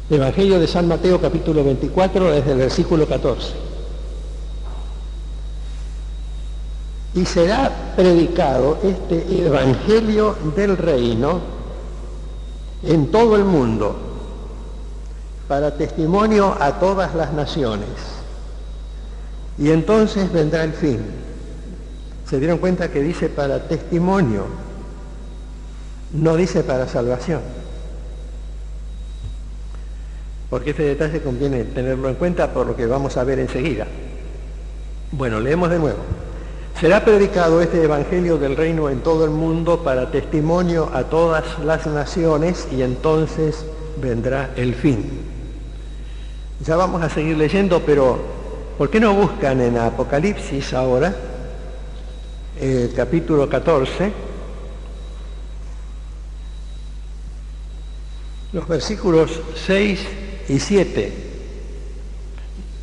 Evangelio de San Mateo capítulo 24 desde el versículo 14. Y será predicado este Evangelio del Reino en todo el mundo, para testimonio a todas las naciones. Y entonces vendrá el fin. ¿Se dieron cuenta que dice para testimonio? No dice para salvación. Porque este detalle conviene tenerlo en cuenta por lo que vamos a ver enseguida. Bueno, leemos de nuevo. Será predicado este Evangelio del Reino en todo el mundo para testimonio a todas las naciones y entonces vendrá el fin. Ya vamos a seguir leyendo, pero ¿por qué no buscan en Apocalipsis ahora, el capítulo 14, los versículos 6 y 7?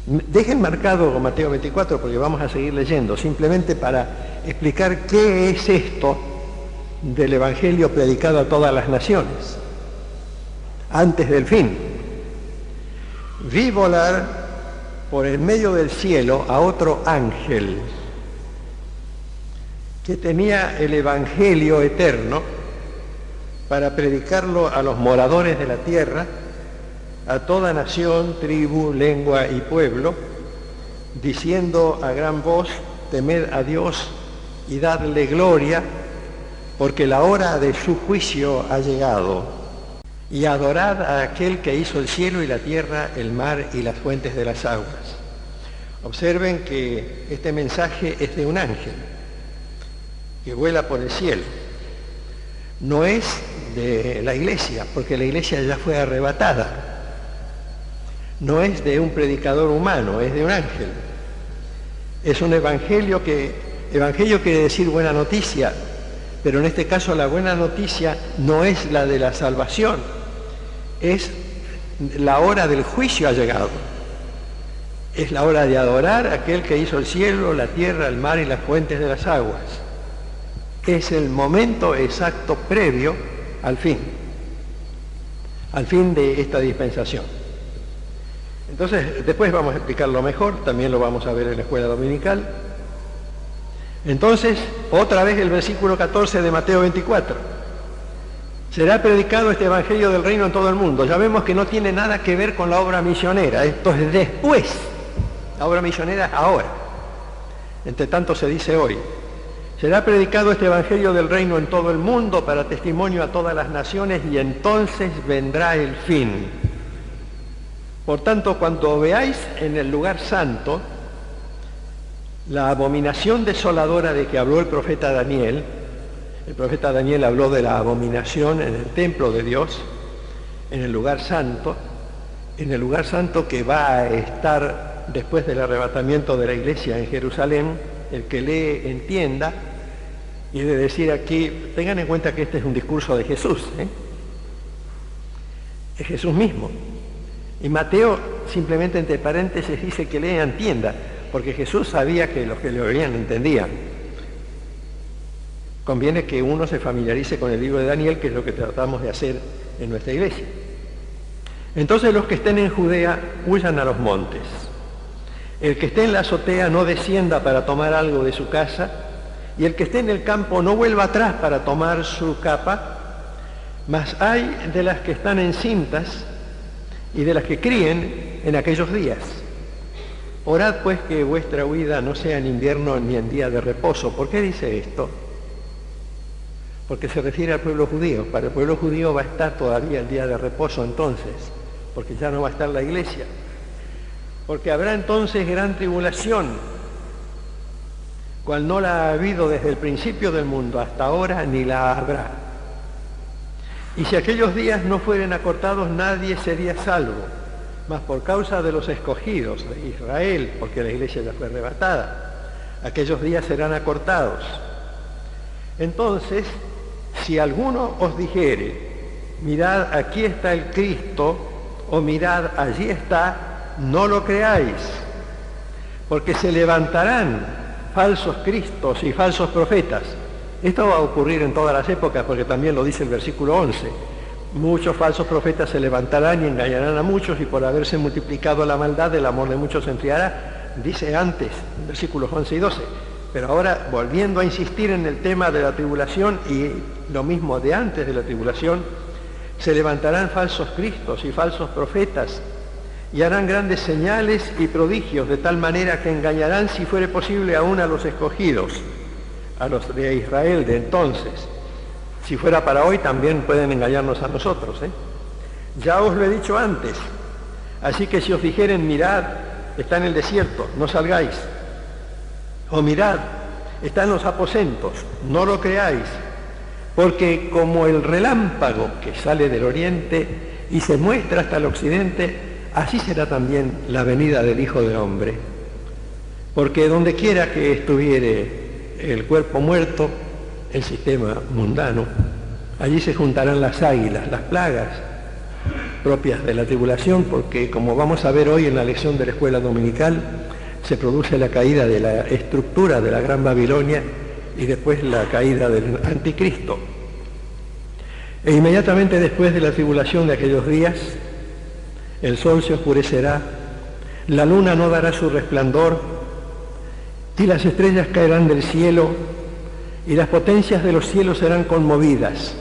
Dejen marcado Mateo 24 porque vamos a seguir leyendo, simplemente para explicar qué es esto del Evangelio predicado a todas las naciones, antes del fin. Vi volar por el medio del cielo a otro ángel que tenía el Evangelio eterno para predicarlo a los moradores de la tierra, a toda nación, tribu, lengua y pueblo, diciendo a gran voz: temed a Dios y dadle gloria, porque la hora de su juicio ha llegado, y adorad a aquel que hizo el cielo y la tierra, el mar y las fuentes de las aguas. Observen que este mensaje es de un ángel que vuela por el cielo. No es de la iglesia, porque la iglesia ya fue arrebatada. No es de un predicador humano, es de un ángel. Es un evangelio quiere decir buena noticia, pero en este caso la buena noticia no es la de la salvación, es la hora del juicio ha llegado. Es la hora de adorar a aquel que hizo el cielo, la tierra, el mar y las fuentes de las aguas. Es el momento exacto previo al fin de esta dispensación. Entonces, después vamos a explicarlo mejor, también lo vamos a ver en la escuela dominical. Entonces, otra vez el versículo 14 de Mateo 24. Será predicado este Evangelio del Reino en todo el mundo. Ya vemos que no tiene nada que ver con la obra misionera. Esto es después. La obra misionera es ahora. Entre tanto se dice hoy. Será predicado este Evangelio del Reino en todo el mundo para testimonio a todas las naciones y entonces vendrá el fin. Por tanto, cuando veáis en el lugar santo la abominación desoladora de que habló el profeta Daniel habló de la abominación en el templo de Dios, en el lugar santo que va a estar después del arrebatamiento de la iglesia en Jerusalén. El que lee entienda, y de decir aquí, tengan en cuenta que este es un discurso de Jesús, es Jesús mismo. Y Mateo, simplemente entre paréntesis, dice que lea entienda, porque Jesús sabía que los que le oían entendían. Conviene que uno se familiarice con el libro de Daniel, que es lo que tratamos de hacer en nuestra iglesia. Entonces los que estén en Judea huyan a los montes. El que esté en la azotea no descienda para tomar algo de su casa, y el que esté en el campo no vuelva atrás para tomar su capa, mas hay de las que están encintas y de las que críen en aquellos días. Orad pues que vuestra huida no sea en invierno ni en día de reposo. ¿Por qué dice esto? Porque se refiere al pueblo judío. Para el pueblo judío va a estar todavía el día de reposo entonces, porque ya no va a estar la iglesia. Porque habrá entonces gran tribulación, cual no la ha habido desde el principio del mundo hasta ahora, ni la habrá. Y si aquellos días no fueren acortados, nadie sería salvo, mas por causa de los escogidos de Israel, porque la iglesia ya fue arrebatada, aquellos días serán acortados. Entonces, si alguno os dijere, mirad, aquí está el Cristo, o mirad, allí está, no lo creáis, porque se levantarán falsos cristos y falsos profetas. Esto va a ocurrir en todas las épocas, porque también lo dice el versículo 11. Muchos falsos profetas se levantarán y engañarán a muchos, y por haberse multiplicado la maldad, el amor de muchos se enfriará, dice antes, versículos 11 y 12. Pero ahora, volviendo a insistir en el tema de la tribulación y lo mismo de antes de la tribulación, se levantarán falsos cristos y falsos profetas y harán grandes señales y prodigios, de tal manera que engañarán, si fuere posible, aún a los escogidos, a los de Israel de entonces. Si fuera para hoy, también pueden engañarnos a nosotros, ¿eh? Ya os lo he dicho antes. Así que si os dijeren, mirad, está en el desierto, no salgáis. O mirad, está en los aposentos, no lo creáis. Porque como el relámpago que sale del oriente y se muestra hasta el occidente, así será también la venida del Hijo del Hombre. Porque donde quiera que estuviere el cuerpo muerto, el sistema mundano, allí se juntarán las águilas, las plagas propias de la tribulación, porque como vamos a ver hoy en la lección de la escuela dominical, se produce la caída de la estructura de la Gran Babilonia y después la caída del anticristo. E inmediatamente después de la tribulación de aquellos días, el sol se oscurecerá, la luna no dará su resplandor, y las estrellas caerán del cielo, y las potencias de los cielos serán conmovidas.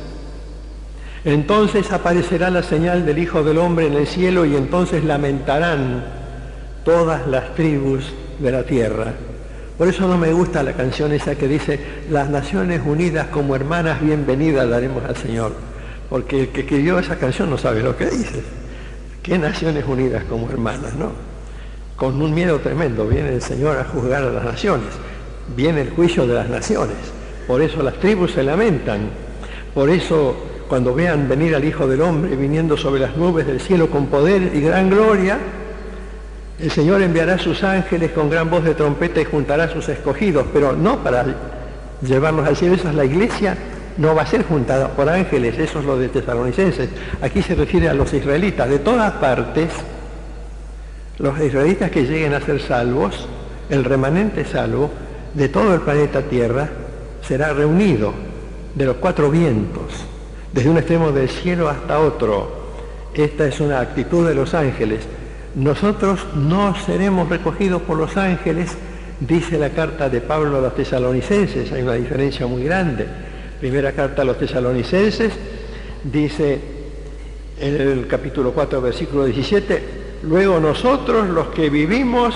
Entonces aparecerá la señal del Hijo del Hombre en el cielo, y entonces lamentarán todas las tribus de la tierra. Por eso no me gusta la canción esa que dice, las naciones unidas como hermanas, bienvenidas daremos al Señor. Porque el que escribió esa canción no sabe lo que dice. ¿Qué naciones unidas como hermanas, no? Con un miedo tremendo viene el Señor a juzgar a las naciones. Viene el juicio de las naciones. Por eso las tribus se lamentan. Por eso cuando vean venir al Hijo del Hombre viniendo sobre las nubes del cielo con poder y gran gloria, el Señor enviará sus ángeles con gran voz de trompeta y juntará a sus escogidos, pero no para llevarlos al cielo. Esa es la iglesia, no va a ser juntada por ángeles, eso es lo de Tesalonicenses. Aquí se refiere a los israelitas de todas partes, los israelitas que lleguen a ser salvos, el remanente salvo de todo el planeta Tierra, será reunido de los cuatro vientos, desde un extremo del cielo hasta otro. Esta es una actitud de los ángeles. Nosotros no seremos recogidos por los ángeles, dice la carta de Pablo a los tesalonicenses. Hay una diferencia muy grande. Primera carta a los tesalonicenses dice en el capítulo 4, versículo 17, luego nosotros los que vivimos,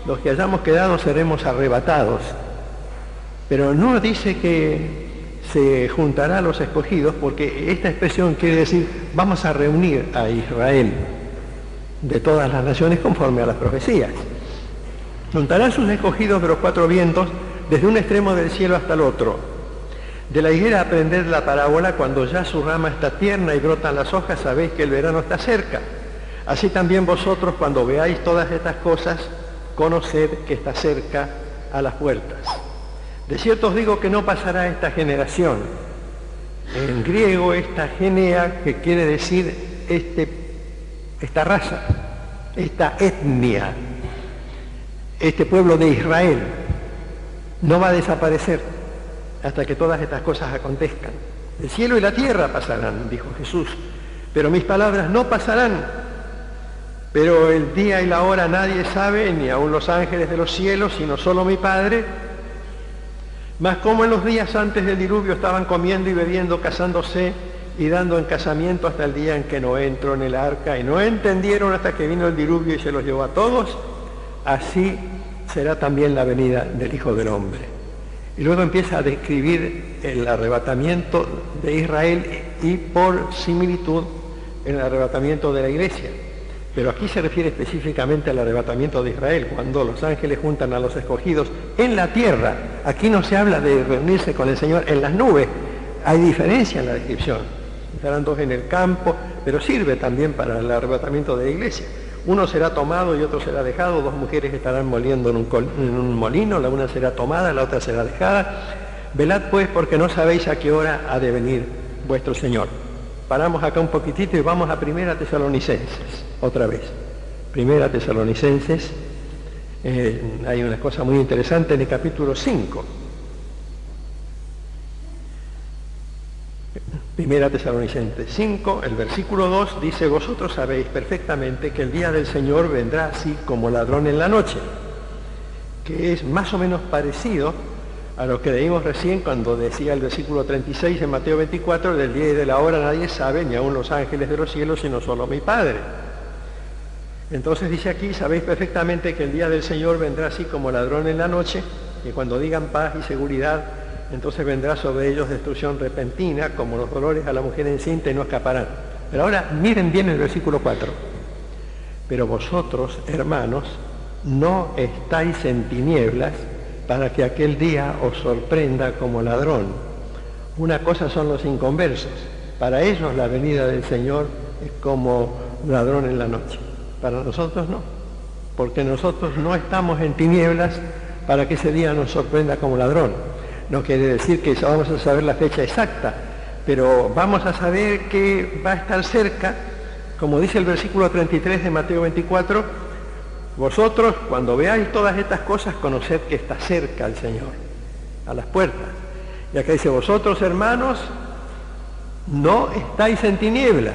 los que hayamos quedado, seremos arrebatados. Pero no dice que se juntará a los escogidos, porque esta expresión quiere decir vamos a reunir a Israel de todas las naciones conforme a las profecías. Juntará a sus escogidos de los cuatro vientos desde un extremo del cielo hasta el otro. De la higuera aprended la parábola, cuando ya su rama está tierna y brotan las hojas, sabéis que el verano está cerca. Así también vosotros, cuando veáis todas estas cosas, conoced que está cerca a las puertas. De cierto os digo que no pasará esta generación. En griego esta genea, que quiere decir esta raza, esta etnia, este pueblo de Israel, no va a desaparecer hasta que todas estas cosas acontezcan. El cielo y la tierra pasarán, dijo Jesús, pero mis palabras no pasarán. Pero el día y la hora nadie sabe, ni aun los ángeles de los cielos, sino solo mi Padre. Mas como en los días antes del diluvio estaban comiendo y bebiendo, casándose y dando en casamiento hasta el día en que Noé entró en el arca, y no entendieron hasta que vino el diluvio y se los llevó a todos, así será también la venida del Hijo del Hombre. Y luego empieza a describir el arrebatamiento de Israel y por similitud el arrebatamiento de la iglesia. Pero aquí se refiere específicamente al arrebatamiento de Israel, cuando los ángeles juntan a los escogidos en la tierra. Aquí no se habla de reunirse con el Señor en las nubes. Hay diferencia en la descripción. Estarán dos en el campo, pero sirve también para el arrebatamiento de la iglesia. Uno será tomado y otro será dejado. Dos mujeres estarán moliendo en un molino, la una será tomada, la otra será dejada. Velad pues, porque no sabéis a qué hora ha de venir vuestro Señor. Paramos acá un poquitito y vamos a Primera Tesalonicenses, otra vez. Primera Tesalonicenses, hay una cosa muy interesante en el capítulo 5. Primera Tesalonicenses 5, el versículo 2 dice: vosotros sabéis perfectamente que el día del Señor vendrá así como ladrón en la noche, que es más o menos parecido a lo que leímos recién cuando decía el versículo 36 en Mateo 24: del día y de la hora nadie sabe, ni aun los ángeles de los cielos, sino solo mi Padre. Entonces dice aquí: sabéis perfectamente que el día del Señor vendrá así como ladrón en la noche, y cuando digan paz y seguridad, entonces vendrá sobre ellos destrucción repentina, como los dolores a la mujer encinta, y no escaparán. Pero ahora miren bien el versículo 4. Pero vosotros, hermanos, no estáis en tinieblas para que aquel día os sorprenda como ladrón. Una cosa son los inconversos. Para ellos la venida del Señor es como ladrón en la noche. Para nosotros no, porque nosotros no estamos en tinieblas para que ese día nos sorprenda como ladrón. No quiere decir que vamos a saber la fecha exacta, pero vamos a saber que va a estar cerca, como dice el versículo 33 de Mateo 24: vosotros, cuando veáis todas estas cosas, conoced que está cerca el Señor, a las puertas. Y acá dice: vosotros, hermanos, no estáis en tinieblas,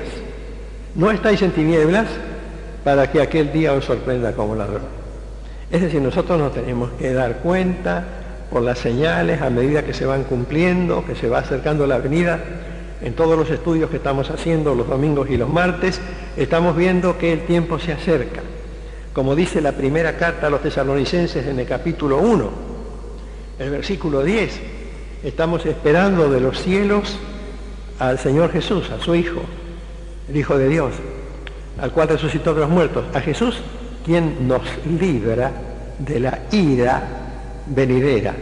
no estáis en tinieblas para que aquel día os sorprenda como ladrón. Es decir, nosotros nos tenemos que dar cuenta por las señales a medida que se van cumpliendo, que se va acercando la venida. En todos los estudios que estamos haciendo los domingos y los martes, estamos viendo que el tiempo se acerca. Como dice la primera carta a los tesalonicenses en el capítulo 1, el versículo 10, estamos esperando de los cielos al Señor Jesús, a su Hijo, el Hijo de Dios, al cual resucitó de los muertos, a Jesús, quien nos libra de la ira venidera,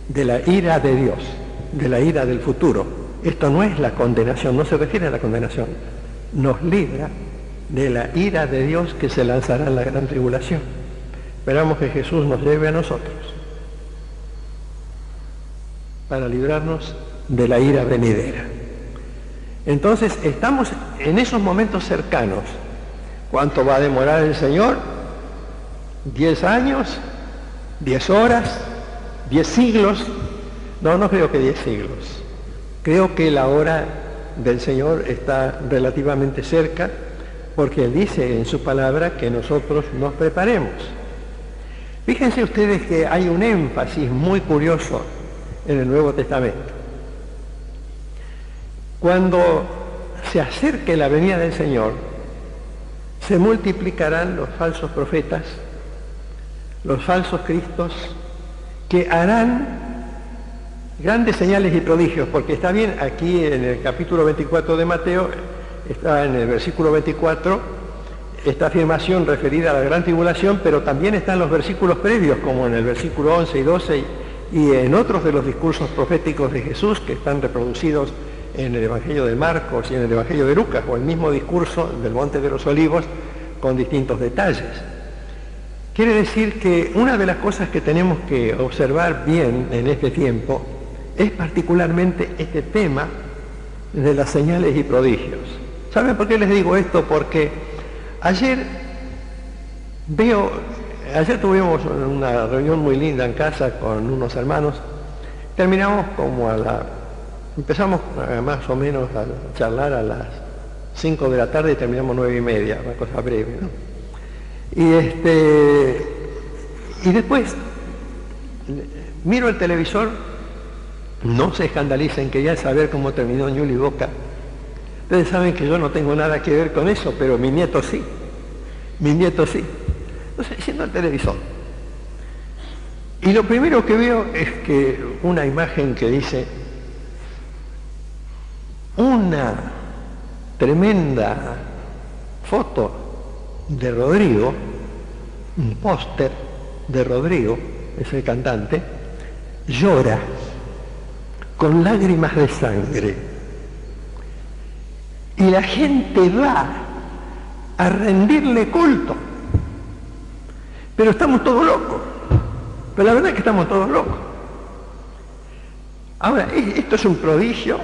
de la ira de Dios, de la ira del futuro. Esto no es la condenación, no se refiere a la condenación, nos libra de la ira de Dios que se lanzará en la gran tribulación. Esperamos que Jesús nos lleve a nosotros para librarnos de la ira venidera. Entonces estamos en esos momentos cercanos. ¿Cuánto va a demorar el Señor? ¿10 años? ¿10 horas? ¿10 siglos? No creo que 10 siglos. Creo que la hora del Señor está relativamente cerca, porque Él dice en su palabra que nosotros nos preparemos. Fíjense ustedes que hay un énfasis muy curioso en el Nuevo Testamento. Cuando se acerque la venida del Señor, se multiplicarán los falsos profetas, los falsos cristos, que harán grandes señales y prodigios, porque está bien, aquí en el capítulo 24 de Mateo, está en el versículo 24, esta afirmación referida a la gran tribulación, pero también están los versículos previos, como en el versículo 11 y 12, y en otros de los discursos proféticos de Jesús, que están reproducidos en el Evangelio de Marcos y en el Evangelio de Lucas, o el mismo discurso del Monte de los Olivos, con distintos detalles. Quiere decir que una de las cosas que tenemos que observar bien en este tiempo es particularmente este tema de las señales y prodigios. ¿Saben por qué les digo esto? Porque ayer tuvimos una reunión muy linda en casa con unos hermanos. Terminamos empezamos más o menos a charlar a las 5 de la tarde y terminamos 9:30, una cosa breve, ¿no? Y después miro el televisor, no se escandalicen, quería saber cómo terminó Ñuble y Boca. Ustedes saben que yo no tengo nada que ver con eso, pero mi nieto sí. Entonces, yendo al televisor. Y lo primero que veo es que una imagen que dice: una tremenda foto de Rodrigo, un póster de Rodrigo, es el cantante, llora con lágrimas de sangre. Y la gente va a rendirle culto. Pero estamos todos locos. Pero la verdad es que estamos todos locos. Ahora, esto es un prodigio.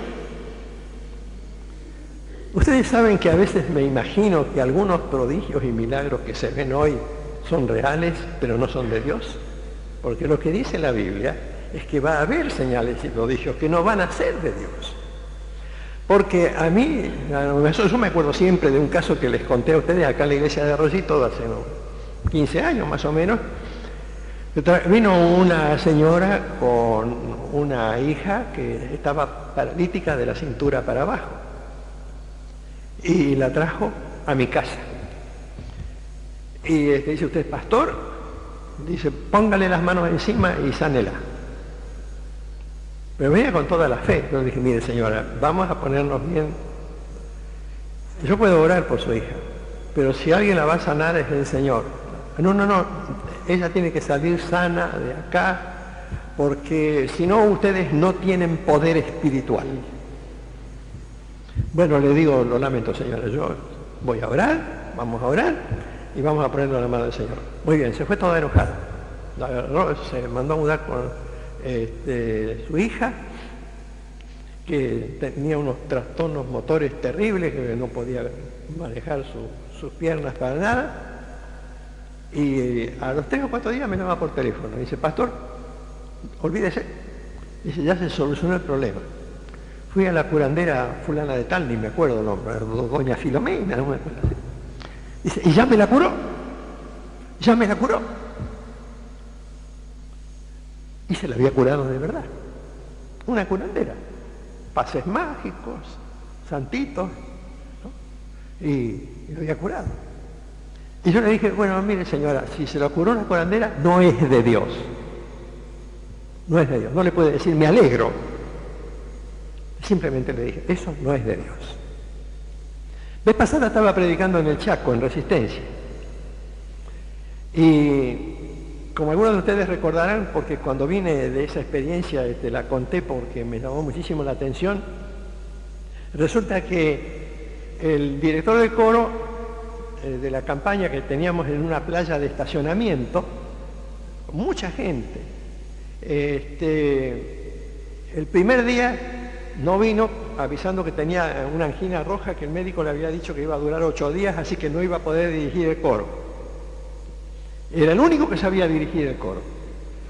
Ustedes saben que a veces me imagino que algunos prodigios y milagros que se ven hoy son reales, pero no son de Dios. Porque lo que dice la Biblia es que va a haber señales y prodigios que no van a ser de Dios. Porque a mí, yo me acuerdo siempre de un caso que les conté a ustedes acá en la iglesia de Arroyito hace 15 años más o menos. Vino una señora con una hija que estaba paralítica de la cintura para abajo y la trajo a mi casa. Y dice, ¿usted es pastor? Dice, póngale las manos encima y sánela. Pero venía con toda la fe. Yo le dije, mire señora, vamos a ponernos bien. Yo puedo orar por su hija, pero si alguien la va a sanar es el Señor. No, ella tiene que salir sana de acá, porque si no ustedes no tienen poder espiritual. Bueno, le digo, lo lamento señora, yo voy a orar, vamos a orar y vamos a ponerlo en la mano del Señor. Muy bien, se fue toda enojada. La agarró, se mandó a mudar con su hija, que tenía unos trastornos motores terribles, que no podía manejar sus piernas para nada. Y a los 3 o 4 días me llama por teléfono. Dice, pastor, olvídese. Dice, ya se solucionó el problema. Fui a la curandera fulana de tal, ni me acuerdo el nombre, doña Filomena, no me acuerdo. Dice, ¿y ya me la curó? ¿Ya me la curó? Y se la había curado de verdad. Una curandera. Pases mágicos, santitos, ¿no? Y lo había curado. Y yo le dije, bueno, mire señora, si se lo curó una curandera, no es de Dios. No es de Dios. No le puede decir, me alegro. Simplemente le dije, eso no es de Dios. Vez pasada estaba predicando en el Chaco, en Resistencia. Y como algunos de ustedes recordarán, porque cuando vine de esa experiencia la conté porque me llamó muchísimo la atención, resulta que el director del coro de la campaña que teníamos en una playa de estacionamiento, mucha gente, el primer día no vino avisando que tenía una angina roja que el médico le había dicho que iba a durar 8 días, así que no iba a poder dirigir el coro. Era el único que sabía dirigir el coro.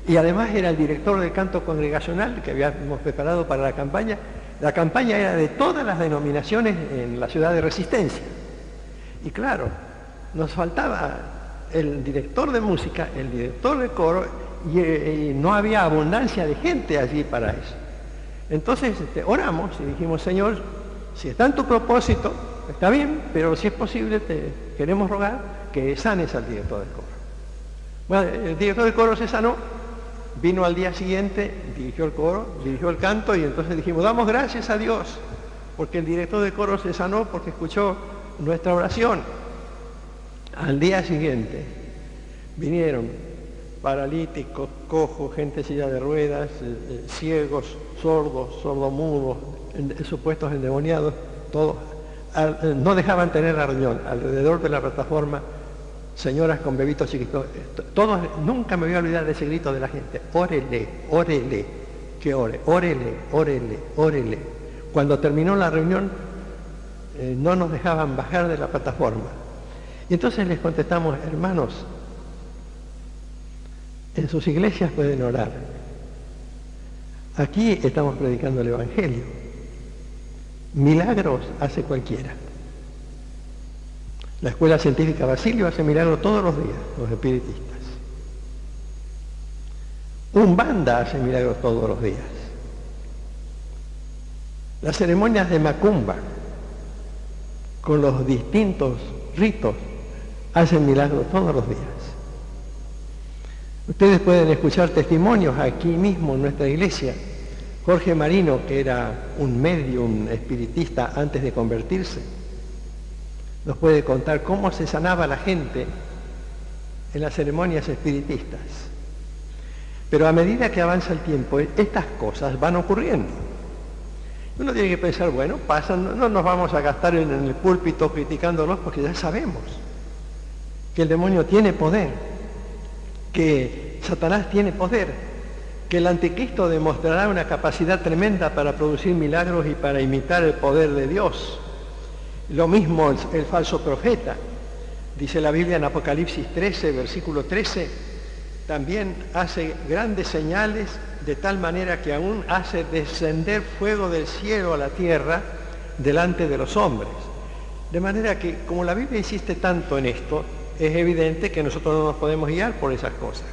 Y además era el director del canto congregacional que habíamos preparado para la campaña. La campaña era de todas las denominaciones en la ciudad de Resistencia. Y claro, nos faltaba el director de música, el director del coro, y no había abundancia de gente allí para eso. Entonces oramos y dijimos, Señor, si está en tu propósito, está bien, pero si es posible, te queremos rogar que sanes al director del coro. Bueno, el director del coro se sanó, vino al día siguiente, dirigió el coro, dirigió el canto, y entonces dijimos, damos gracias a Dios, porque el director del coro se sanó porque escuchó nuestra oración. Al día siguiente vinieron paralíticos, cojos, gente en silla de ruedas, ciegos, sordos, sordomudos, supuestos endemoniados, todos. No dejaban tener la reunión alrededor de la plataforma. Señoras con bebitos chiquitos, todos, nunca me voy a olvidar de ese grito de la gente, órele, órele, que ore, órele, órele, órele. Cuando terminó la reunión, no nos dejaban bajar de la plataforma. Y entonces les contestamos, hermanos, en sus iglesias pueden orar. Aquí estamos predicando el Evangelio. Milagros hace cualquiera. La Escuela Científica Basilio hace milagros todos los días, los espiritistas. Umbanda hace milagros todos los días. Las ceremonias de Macumba, con los distintos ritos, hacen milagros todos los días. Ustedes pueden escuchar testimonios aquí mismo en nuestra iglesia. Jorge Marino, que era un medium espiritista antes de convertirse, nos puede contar cómo se sanaba la gente en las ceremonias espiritistas. Pero a medida que avanza el tiempo, estas cosas van ocurriendo. Uno tiene que pensar, bueno, pasan, no nos vamos a gastar en el púlpito criticándolos porque ya sabemos que el demonio tiene poder, que Satanás tiene poder, que el anticristo demostrará una capacidad tremenda para producir milagros y para imitar el poder de Dios. Lo mismo el falso profeta. Dice la Biblia en Apocalipsis 13, versículo 13, también hace grandes señales de tal manera que aún hace descender fuego del cielo a la tierra delante de los hombres. De manera que, como la Biblia insiste tanto en esto, es evidente que nosotros no nos podemos guiar por esas cosas.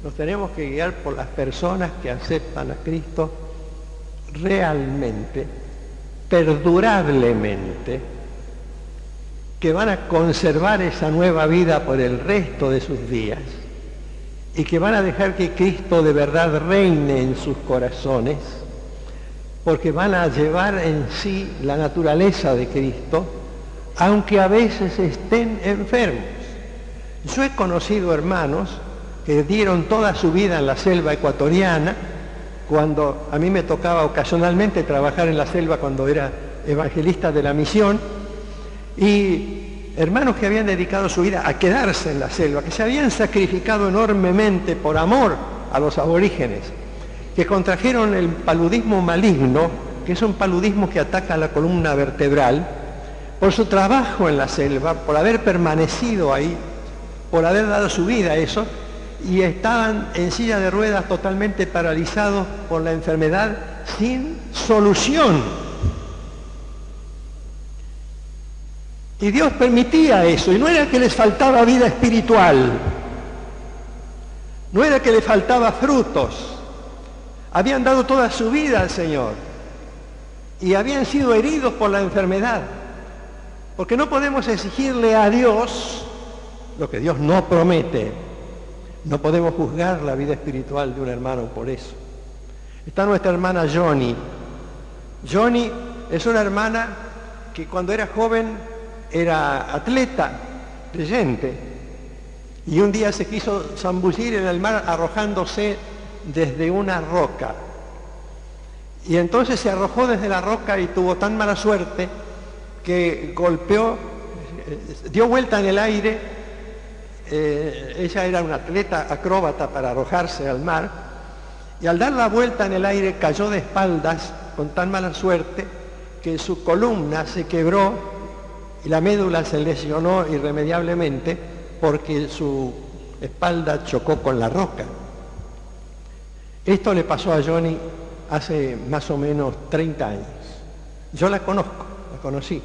Nos tenemos que guiar por las personas que aceptan a Cristo realmente, perdurablemente, que van a conservar esa nueva vida por el resto de sus días y que van a dejar que Cristo de verdad reine en sus corazones, porque van a llevar en sí la naturaleza de Cristo, aunque a veces estén enfermos. Yo he conocido hermanos que dieron toda su vida en la selva ecuatoriana, cuando a mí me tocaba ocasionalmente trabajar en la selva cuando era evangelista de la misión, y hermanos que habían dedicado su vida a quedarse en la selva, que se habían sacrificado enormemente por amor a los aborígenes, que contrajeron el paludismo maligno, que es un paludismo que ataca la columna vertebral, por su trabajo en la selva, por haber permanecido ahí, por haber dado su vida a eso, y estaban en silla de ruedas totalmente paralizados por la enfermedad sin solución. Y Dios permitía eso, y no era que les faltaba vida espiritual, no era que les faltaba frutos, habían dado toda su vida al Señor y habían sido heridos por la enfermedad, porque no podemos exigirle a Dios lo que Dios no promete. No podemos juzgar la vida espiritual de un hermano por eso. Está nuestra hermana Johnny. Johnny es una hermana que cuando era joven era atleta, creyente, y un día se quiso zambullir en el mar arrojándose desde una roca. Y entonces se arrojó desde la roca y tuvo tan mala suerte que golpeó, dio vuelta en el aire. Ella era una atleta acróbata para arrojarse al mar, y al dar la vuelta en el aire cayó de espaldas con tan mala suerte que su columna se quebró y la médula se lesionó irremediablemente porque su espalda chocó con la roca. Esto le pasó a Johnny hace más o menos 30 años. Yo la conozco, la conocí.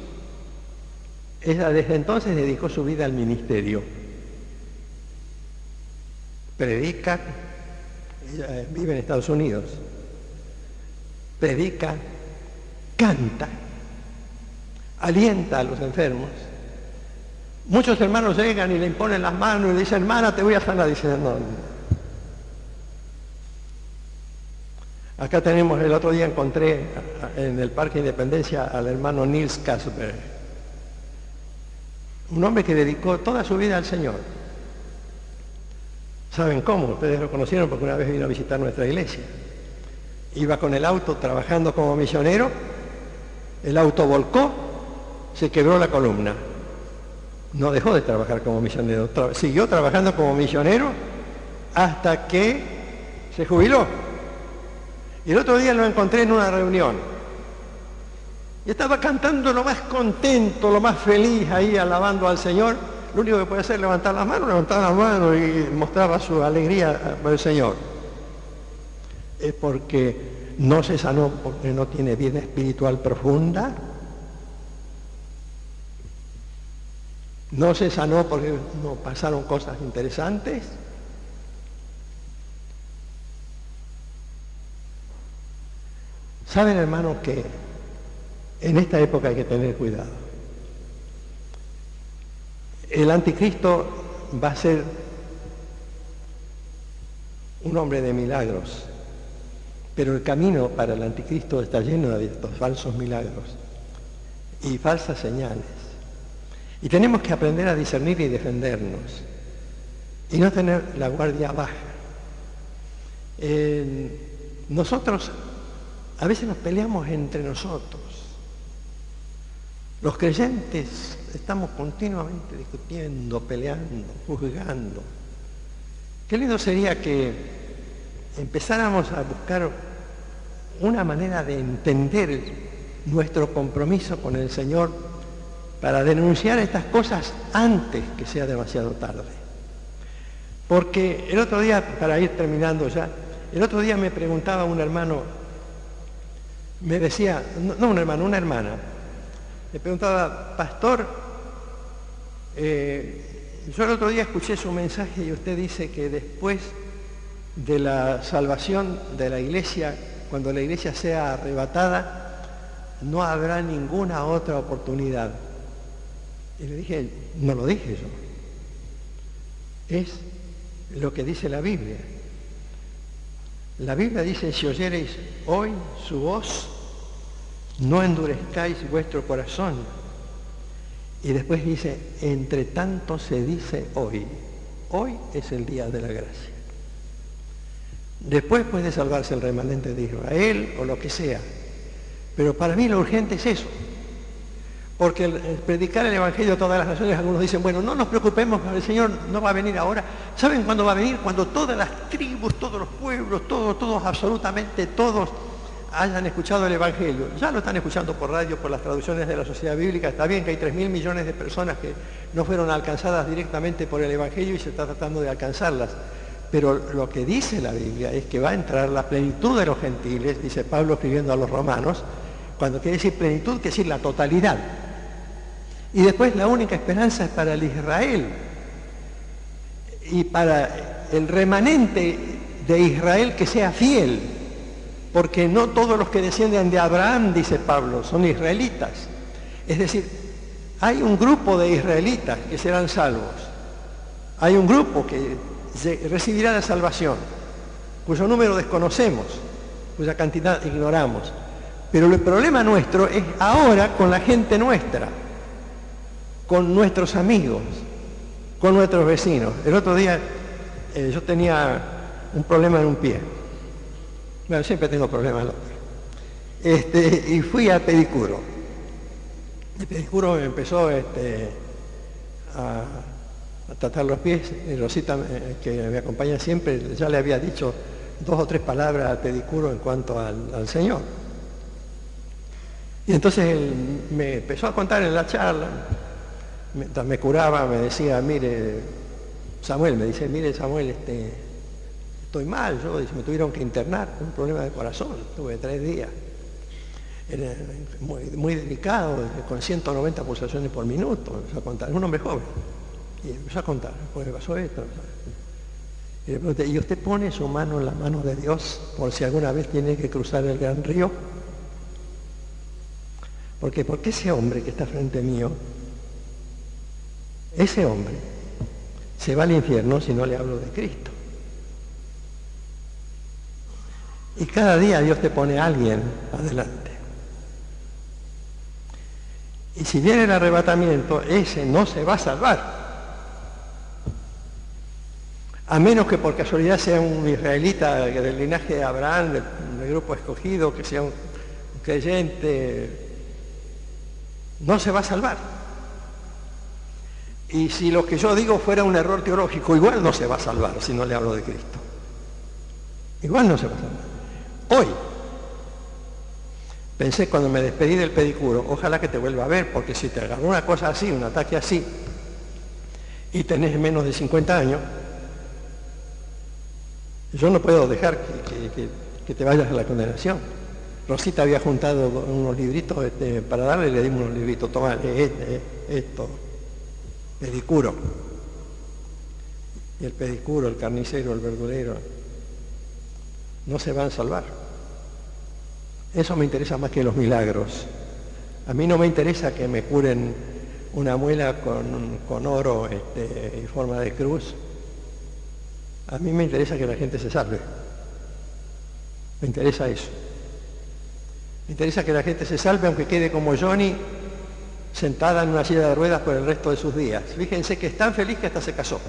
Ella desde entonces dedicó su vida al ministerio. Predica, ella vive en Estados Unidos, predica, canta, alienta a los enfermos. Muchos hermanos llegan y le imponen las manos y le dicen, hermana, te voy a sanar. Dicen, no. Acá tenemos, el otro día encontré en el Parque Independencia al hermano Nils Kasper, un hombre que dedicó toda su vida al Señor. ¿Saben cómo? Ustedes lo conocieron porque una vez vino a visitar nuestra iglesia. Iba con el auto trabajando como misionero, el auto volcó, se quebró la columna. No dejó de trabajar como misionero, siguió trabajando como misionero hasta que se jubiló. Y el otro día lo encontré en una reunión. Y estaba cantando lo más contento, lo más feliz ahí, alabando al Señor. Lo único que puede hacer es levantar las manos y mostraba su alegría por el Señor. Es porque no se sanó, porque no tiene vida espiritual profunda. No se sanó porque no pasaron cosas interesantes. Saben, hermanos, que en esta época hay que tener cuidado. El anticristo va a ser un hombre de milagros, pero el camino para el anticristo está lleno de estos falsos milagros y falsas señales. Y tenemos que aprender a discernir y defendernos y no tener la guardia baja. Nosotros a veces nos peleamos entre nosotros. Los creyentes estamos continuamente discutiendo, peleando, juzgando. Qué lindo sería que empezáramos a buscar una manera de entender nuestro compromiso con el Señor para denunciar estas cosas antes que sea demasiado tarde. Porque el otro día, para ir terminando ya, el otro día me preguntaba un hermano, me decía, no un hermano, una hermana, Le preguntaba, pastor, yo el otro día escuché su mensaje y usted dice que después de la salvación de la iglesia, cuando la iglesia sea arrebatada, no habrá ninguna otra oportunidad. Y le dije, no lo dije yo. Es lo que dice la Biblia. La Biblia dice, si oyereis hoy su voz, no endurezcáis vuestro corazón. Y después dice, entre tanto se dice hoy. Hoy es el día de la gracia. Después puede salvarse el remanente de Israel o lo que sea. Pero para mí lo urgente es eso. Porque el predicar el Evangelio a todas las naciones, algunos dicen, bueno, no nos preocupemos, el Señor no va a venir ahora. ¿Saben cuándo va a venir? Cuando todas las tribus, todos los pueblos, todos, absolutamente todos, hayan escuchado el Evangelio. Ya lo están escuchando por radio, por las traducciones de la Sociedad Bíblica. Está bien que hay 3.000 millones de personas que no fueron alcanzadas directamente por el Evangelio y se está tratando de alcanzarlas. Pero lo que dice la Biblia es que va a entrar la plenitud de los gentiles, dice Pablo escribiendo a los romanos. Cuando quiere decir plenitud, quiere decir la totalidad. Y después la única esperanza es para el Israel y para el remanente de Israel que sea fiel, porque no todos los que descienden de Abraham, dice Pablo, son israelitas. Es decir, hay un grupo de israelitas que serán salvos, hay un grupo que recibirá la salvación, cuyo número desconocemos, cuya cantidad ignoramos. Pero el problema nuestro es ahora con la gente nuestra, con nuestros amigos, con nuestros vecinos. El otro día yo tenía un problema en un pie. Bueno, siempre tengo problemas en los pies. Y fui al pedicuro. El pedicuro me empezó a tratar los pies. Y Rosita, que me acompaña siempre, ya le había dicho 2 o 3 palabras al pedicuro en cuanto al Señor. Y entonces él me empezó a contar en la charla. Mientras me curaba, me decía, mire, Samuel, estoy mal, me tuvieron que internar, un problema de corazón, tuve 3 días. Era muy delicado, con 190 pulsaciones por minuto, empezó a contar, es un hombre joven. Y empezó a contar, pues me pasó esto. Y le pregunté, ¿y usted pone su mano en la mano de Dios por si alguna vez tiene que cruzar el gran río? Porque ese hombre que está frente mío, ese hombre se va al infierno si no le hablo de Cristo. Y cada día Dios te pone a alguien adelante. Y si viene el arrebatamiento, ese no se va a salvar. A menos que por casualidad sea un israelita del linaje de Abraham, del grupo escogido, que sea un creyente, no se va a salvar. Y si lo que yo digo fuera un error teológico, igual no se va a salvar si no le hablo de Cristo. Igual no se va a salvar. Hoy, pensé cuando me despedí del pedicuro, ojalá que te vuelva a ver, porque si te agarró una cosa así, un ataque así, y tenés menos de 50 años, yo no puedo dejar que te vayas a la condenación. Rosita había juntado unos libritos para darle, le dimos unos libritos, toma, esto. Pedicuro. Y el pedicuro, el carnicero, el verdurero, no se van a salvar. Eso me interesa más que los milagros. A mí no me interesa que me curen una muela con oro en forma de cruz. A mí me interesa que la gente se salve. Me interesa eso. Me interesa que la gente se salve aunque quede como Johnny, sentada en una silla de ruedas por el resto de sus días. Fíjense que es tan feliz que hasta se casó.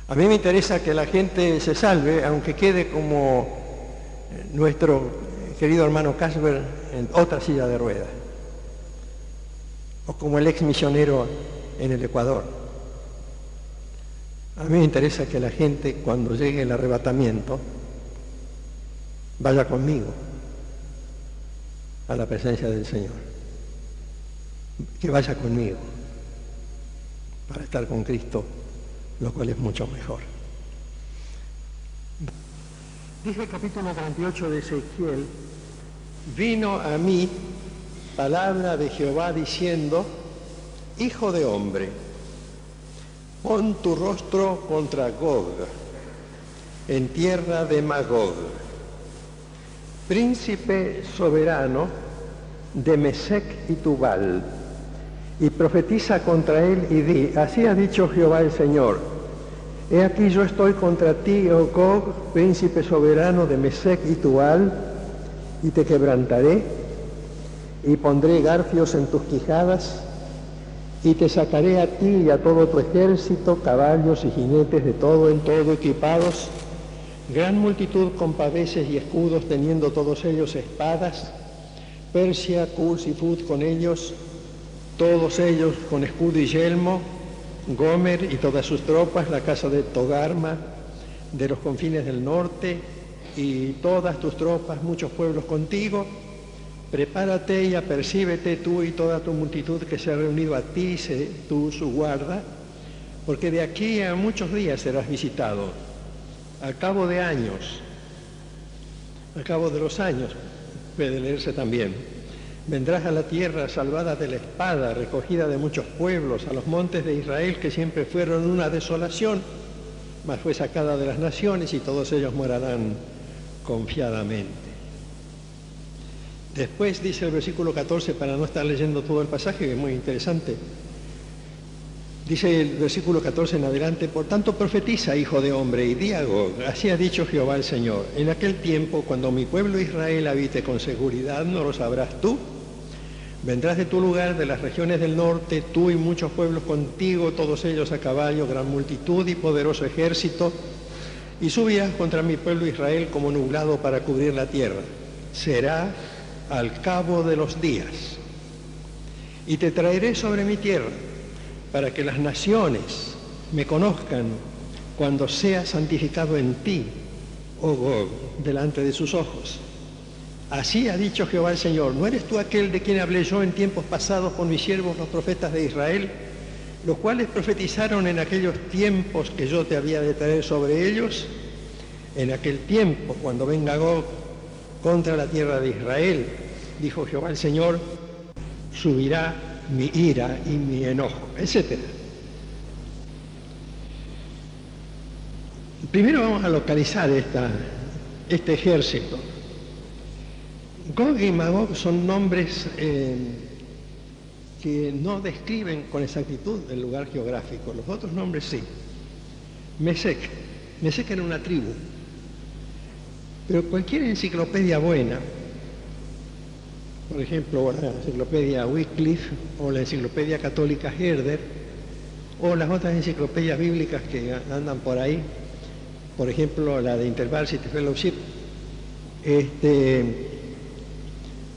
A mí me interesa que la gente se salve, aunque quede como nuestro querido hermano Casper en otra silla de ruedas, o como el ex misionero en el Ecuador. A mí me interesa que la gente, cuando llegue el arrebatamiento, vaya conmigo a la presencia del Señor, que vaya conmigo para estar con Cristo, lo cual es mucho mejor. Dice el capítulo 38 de Ezequiel, vino a mí palabra de Jehová diciendo: Hijo de hombre, pon tu rostro contra Gog, en tierra de Magog, príncipe soberano de Mesec y Tubal, y profetiza contra él y di: así ha dicho Jehová el Señor, he aquí yo estoy contra ti, oh Gog, príncipe soberano de Mesec y Tubal, y te quebrantaré, y pondré garfios en tus quijadas, y te sacaré a ti y a todo tu ejército, caballos y jinetes de todo en todo equipados, gran multitud con paveses y escudos, teniendo todos ellos espadas, Persia, Cus y Fut con ellos, todos ellos con escudo y yelmo, Gomer y todas sus tropas, la casa de Togarma, de los confines del norte, y todas tus tropas, muchos pueblos contigo. Prepárate y apercíbete tú y toda tu multitud que se ha reunido a ti, sé tú su guarda, porque de aquí a muchos días serás visitado. Al cabo de años, al cabo de los años, puede leerse también, vendrás a la tierra salvada de la espada, recogida de muchos pueblos, a los montes de Israel que siempre fueron una desolación, mas fue sacada de las naciones y todos ellos morarán confiadamente. Después dice el versículo 14, para no estar leyendo todo el pasaje, que es muy interesante, dice el versículo 14 en adelante: por tanto profetiza, hijo de hombre, y di a Gog, así ha dicho Jehová el Señor, en aquel tiempo, cuando mi pueblo Israel habite con seguridad, no lo sabrás tú, vendrás de tu lugar, de las regiones del norte, tú y muchos pueblos contigo, todos ellos a caballo, gran multitud y poderoso ejército, y subirás contra mi pueblo Israel como nublado para cubrir la tierra. Será al cabo de los días, y te traeré sobre mi tierra, para que las naciones me conozcan cuando sea santificado en ti, oh Gog, delante de sus ojos. Así ha dicho Jehová el Señor: ¿no eres tú aquel de quien hablé yo en tiempos pasados con mis siervos los profetas de Israel, los cuales profetizaron en aquellos tiempos que yo te había de traer sobre ellos? En aquel tiempo, cuando venga Gog contra la tierra de Israel, dijo Jehová el Señor, subirá mi ira y mi enojo, etc. Primero vamos a localizar este ejército. Gog y Magog son nombres que no describen con exactitud el lugar geográfico. Los otros nombres sí. Mesec era una tribu. Pero cualquier enciclopedia buena, por ejemplo, la enciclopedia Wycliffe o la enciclopedia católica Herder, o las otras enciclopedias bíblicas que andan por ahí, por ejemplo, la de InterVarsity Fellowship,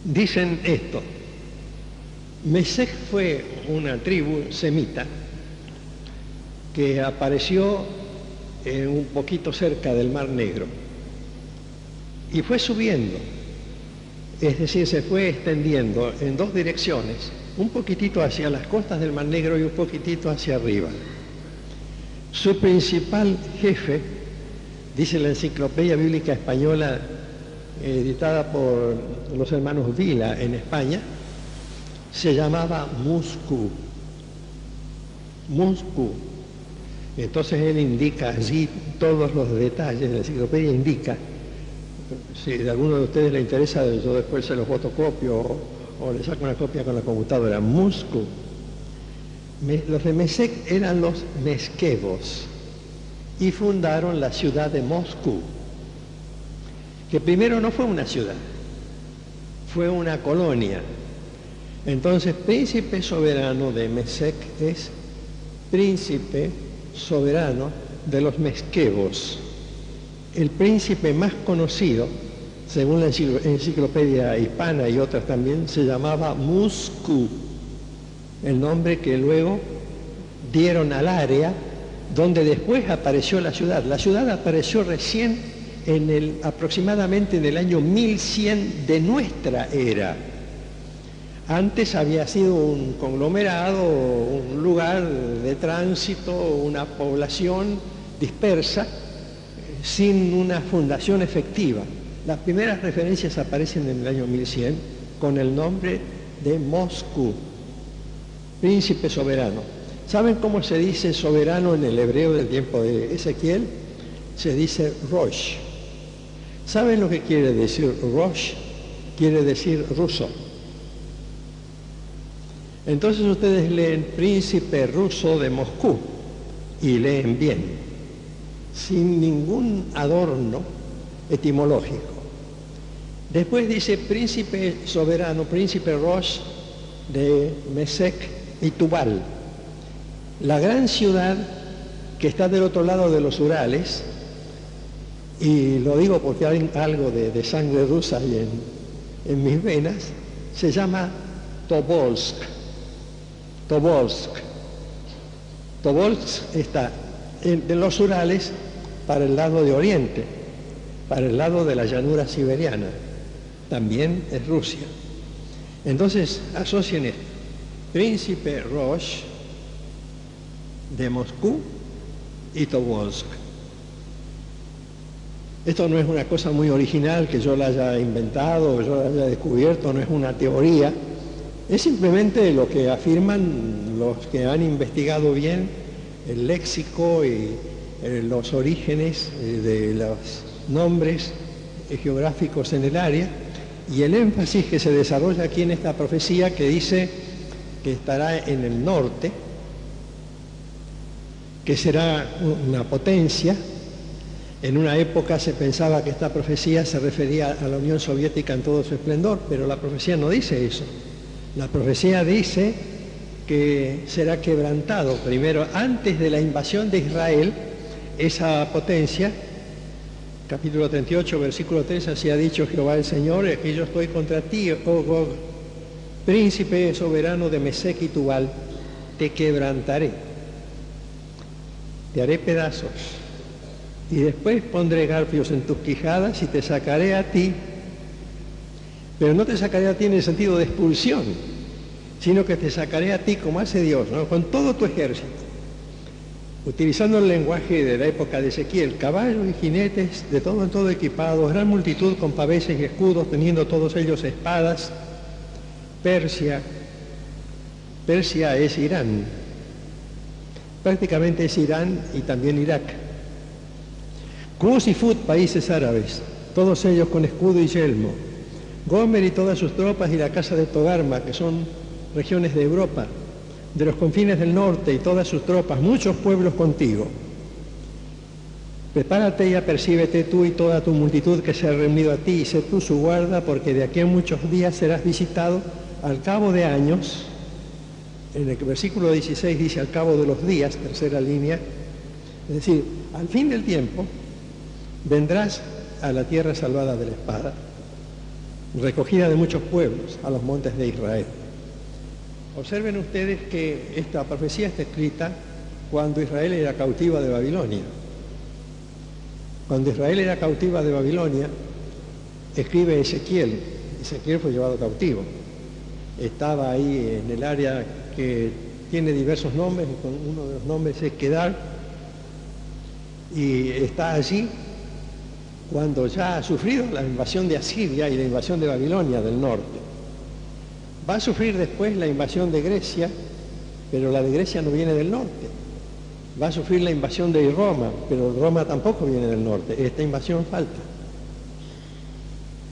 dicen esto: Mesec fue una tribu semita que apareció un poquito cerca del Mar Negro y fue subiendo, es decir, se fue extendiendo en dos direcciones, un poquitito hacia las costas del Mar Negro y un poquitito hacia arriba. Su principal jefe, dice la Enciclopedia Bíblica Española, editada por los hermanos Vila en España, se llamaba Muscu. Entonces él indica allí todos los detalles, la enciclopedia indica. Si a alguno de ustedes le interesa, yo después se los fotocopio o le saco una copia con la computadora. Muscu. Los de Mesec eran los mesquevos y fundaron la ciudad de Moscú, que primero no fue una ciudad, fue una colonia. Entonces, príncipe soberano de Mesec es príncipe soberano de los mesquevos. El príncipe más conocido, según la enciclopedia hispana y otras también, se llamaba Muscu, el nombre que luego dieron al área donde después apareció la ciudad. La ciudad apareció recién aproximadamente en el año 1100 de nuestra era. Antes había sido un conglomerado, un lugar de tránsito, una población dispersa, sin una fundación efectiva. Las primeras referencias aparecen en el año 1100 con el nombre de Moscú, príncipe soberano. ¿Saben cómo se dice soberano en el hebreo del tiempo de Ezequiel? Se dice Rosh. ¿Saben lo que quiere decir Rosh? Quiere decir ruso. Entonces ustedes leen príncipe ruso de Moscú y leen bien, sin ningún adorno etimológico. Después dice príncipe soberano, príncipe Rosh de Mesec y Tubal, la gran ciudad que está del otro lado de los Urales, y lo digo porque hay algo de sangre rusa ahí en mis venas, se llama Tobolsk. Tobolsk. Tobolsk está de los Urales para el lado de Oriente, para el lado de la llanura siberiana. También es Rusia. Entonces, asocien esto. Príncipe Rosh de Moscú y Tobolsk. Esto no es una cosa muy original que yo la haya inventado o yo la haya descubierto, no es una teoría. Es simplemente lo que afirman los que han investigado bien el léxico y los orígenes de los nombres geográficos en el área y el énfasis que se desarrolla aquí en esta profecía que dice que estará en el norte, que será una potencia. En una época se pensaba que esta profecía se refería a la Unión Soviética en todo su esplendor, pero la profecía no dice eso. La profecía dice que será quebrantado primero, antes de la invasión de Israel, esa potencia. Capítulo 38, versículo 3, así ha dicho Jehová el Señor, que yo estoy contra ti, oh Gog, príncipe soberano de Mesec y Tubal, te quebrantaré, te haré pedazos, y después pondré garfios en tus quijadas y te sacaré a ti, pero no te sacaré a ti en el sentido de expulsión, sino que te sacaré a ti como hace Dios, ¿no? Con todo tu ejército. Utilizando el lenguaje de la época de Ezequiel, caballos y jinetes de todo en todo equipados, gran multitud con paveses y escudos, teniendo todos ellos espadas. Persia es Irán, prácticamente es Irán y también Irak. Cus y Fut, países árabes, todos ellos con escudo y yelmo. Gomer y todas sus tropas y la casa de Togarma, que son regiones de Europa, de los confines del norte y todas sus tropas, muchos pueblos contigo. Prepárate y apercíbete tú y toda tu multitud que se ha reunido a ti, y sé tú su guarda, porque de aquí a muchos días serás visitado al cabo de años. En el versículo 16 dice al cabo de los días, tercera línea, es decir, al fin del tiempo vendrás a la tierra salvada de la espada, recogida de muchos pueblos, a los montes de Israel. Observen ustedes que esta profecía está escrita cuando Israel era cautiva de Babilonia. Cuando Israel era cautiva de Babilonia, escribe Ezequiel. Ezequiel fue llevado cautivo. Estaba ahí en el área que tiene diversos nombres, y con uno de los nombres es Kedar, y está allí cuando ya ha sufrido la invasión de Asiria y la invasión de Babilonia del norte. Va a sufrir después la invasión de Grecia, pero la de Grecia no viene del norte. Va a sufrir la invasión de Roma, pero Roma tampoco viene del norte. Esta invasión falta.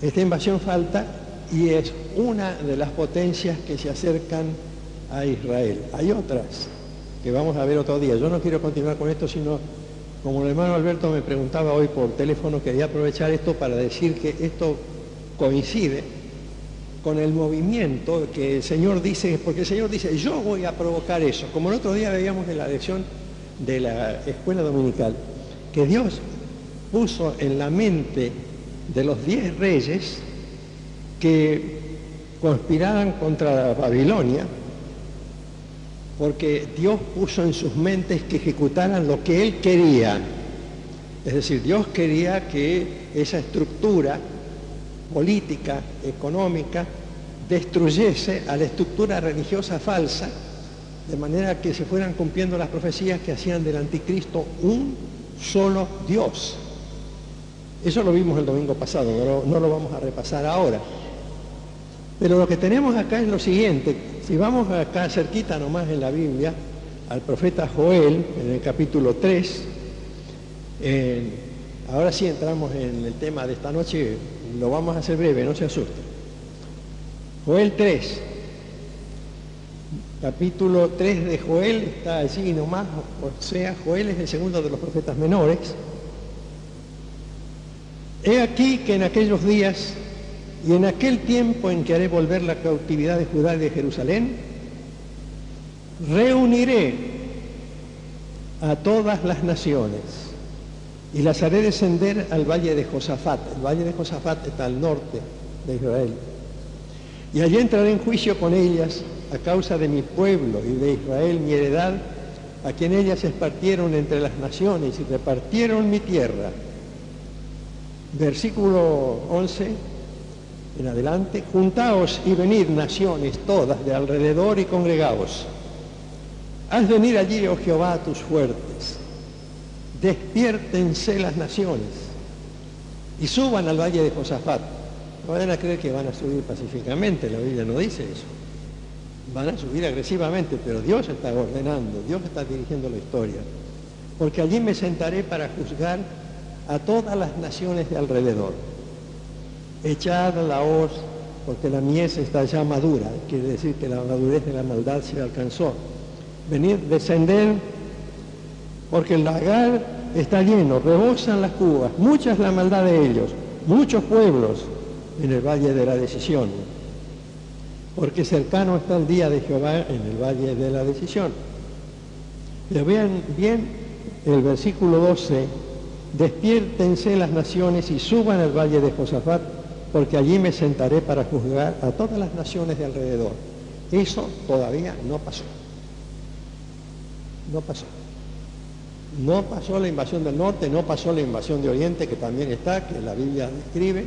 Esta invasión falta y es una de las potencias que se acercan a Israel. Hay otras que vamos a ver otro día. Yo no quiero continuar con esto, sino como el hermano Alberto me preguntaba hoy por teléfono, quería aprovechar esto para decir que esto coincide con el movimiento que el Señor dice, porque el Señor dice, yo voy a provocar eso, como el otro día veíamos en la lección de la escuela dominical, que Dios puso en la mente de los 10 reyes que conspiraran contra Babilonia, porque Dios puso en sus mentes que ejecutaran lo que Él quería. Es decir, Dios quería que esa estructura política, económica, destruyese a la estructura religiosa falsa, de manera que se fueran cumpliendo las profecías que hacían del anticristo un solo Dios. Eso lo vimos el domingo pasado, no lo vamos a repasar ahora. Pero lo que tenemos acá es lo siguiente. Si vamos acá cerquita nomás en la Biblia, al profeta Joel, en el capítulo 3, ahora sí entramos en el tema de esta noche, lo vamos a hacer breve, no se asusten. Joel 3, capítulo 3 de Joel está allí nomás, o sea, Joel es el segundo de los profetas menores. He aquí que en aquellos días y en aquel tiempo en que haré volver la cautividad de Judá y de Jerusalén, reuniré a todas las naciones y las haré descender al valle de Josafat. El valle de Josafat está al norte de Israel. Y allí entraré en juicio con ellas a causa de mi pueblo y de Israel, mi heredad, a quien ellas espartieron entre las naciones y repartieron mi tierra. Versículo 11 en adelante. Juntaos y venid, naciones todas de alrededor, y congregaos. Haz venir allí, oh Jehová, a tus fuertes. Despiértense las naciones y suban al valle de Josafat. No vayan a creer que van a subir pacíficamente, la Biblia no dice eso. Van a subir agresivamente, pero Dios está ordenando, Dios está dirigiendo la historia. Porque allí me sentaré para juzgar a todas las naciones de alrededor. Echad la hoz, porque la mies está ya madura, quiere decir que la madurez de la maldad se alcanzó. Venid, descended, porque el lagar está lleno, rebosan las cubas, mucha es la maldad de ellos, muchos pueblos en el valle de la decisión, porque cercano está el día de Jehová en el valle de la decisión. Pero vean bien el versículo 12, despiértense las naciones y suban al valle de Josafat, porque allí me sentaré para juzgar a todas las naciones de alrededor. Eso todavía no pasó. No pasó. No pasó la invasión del norte, no pasó la invasión de Oriente, que también está, que la Biblia describe.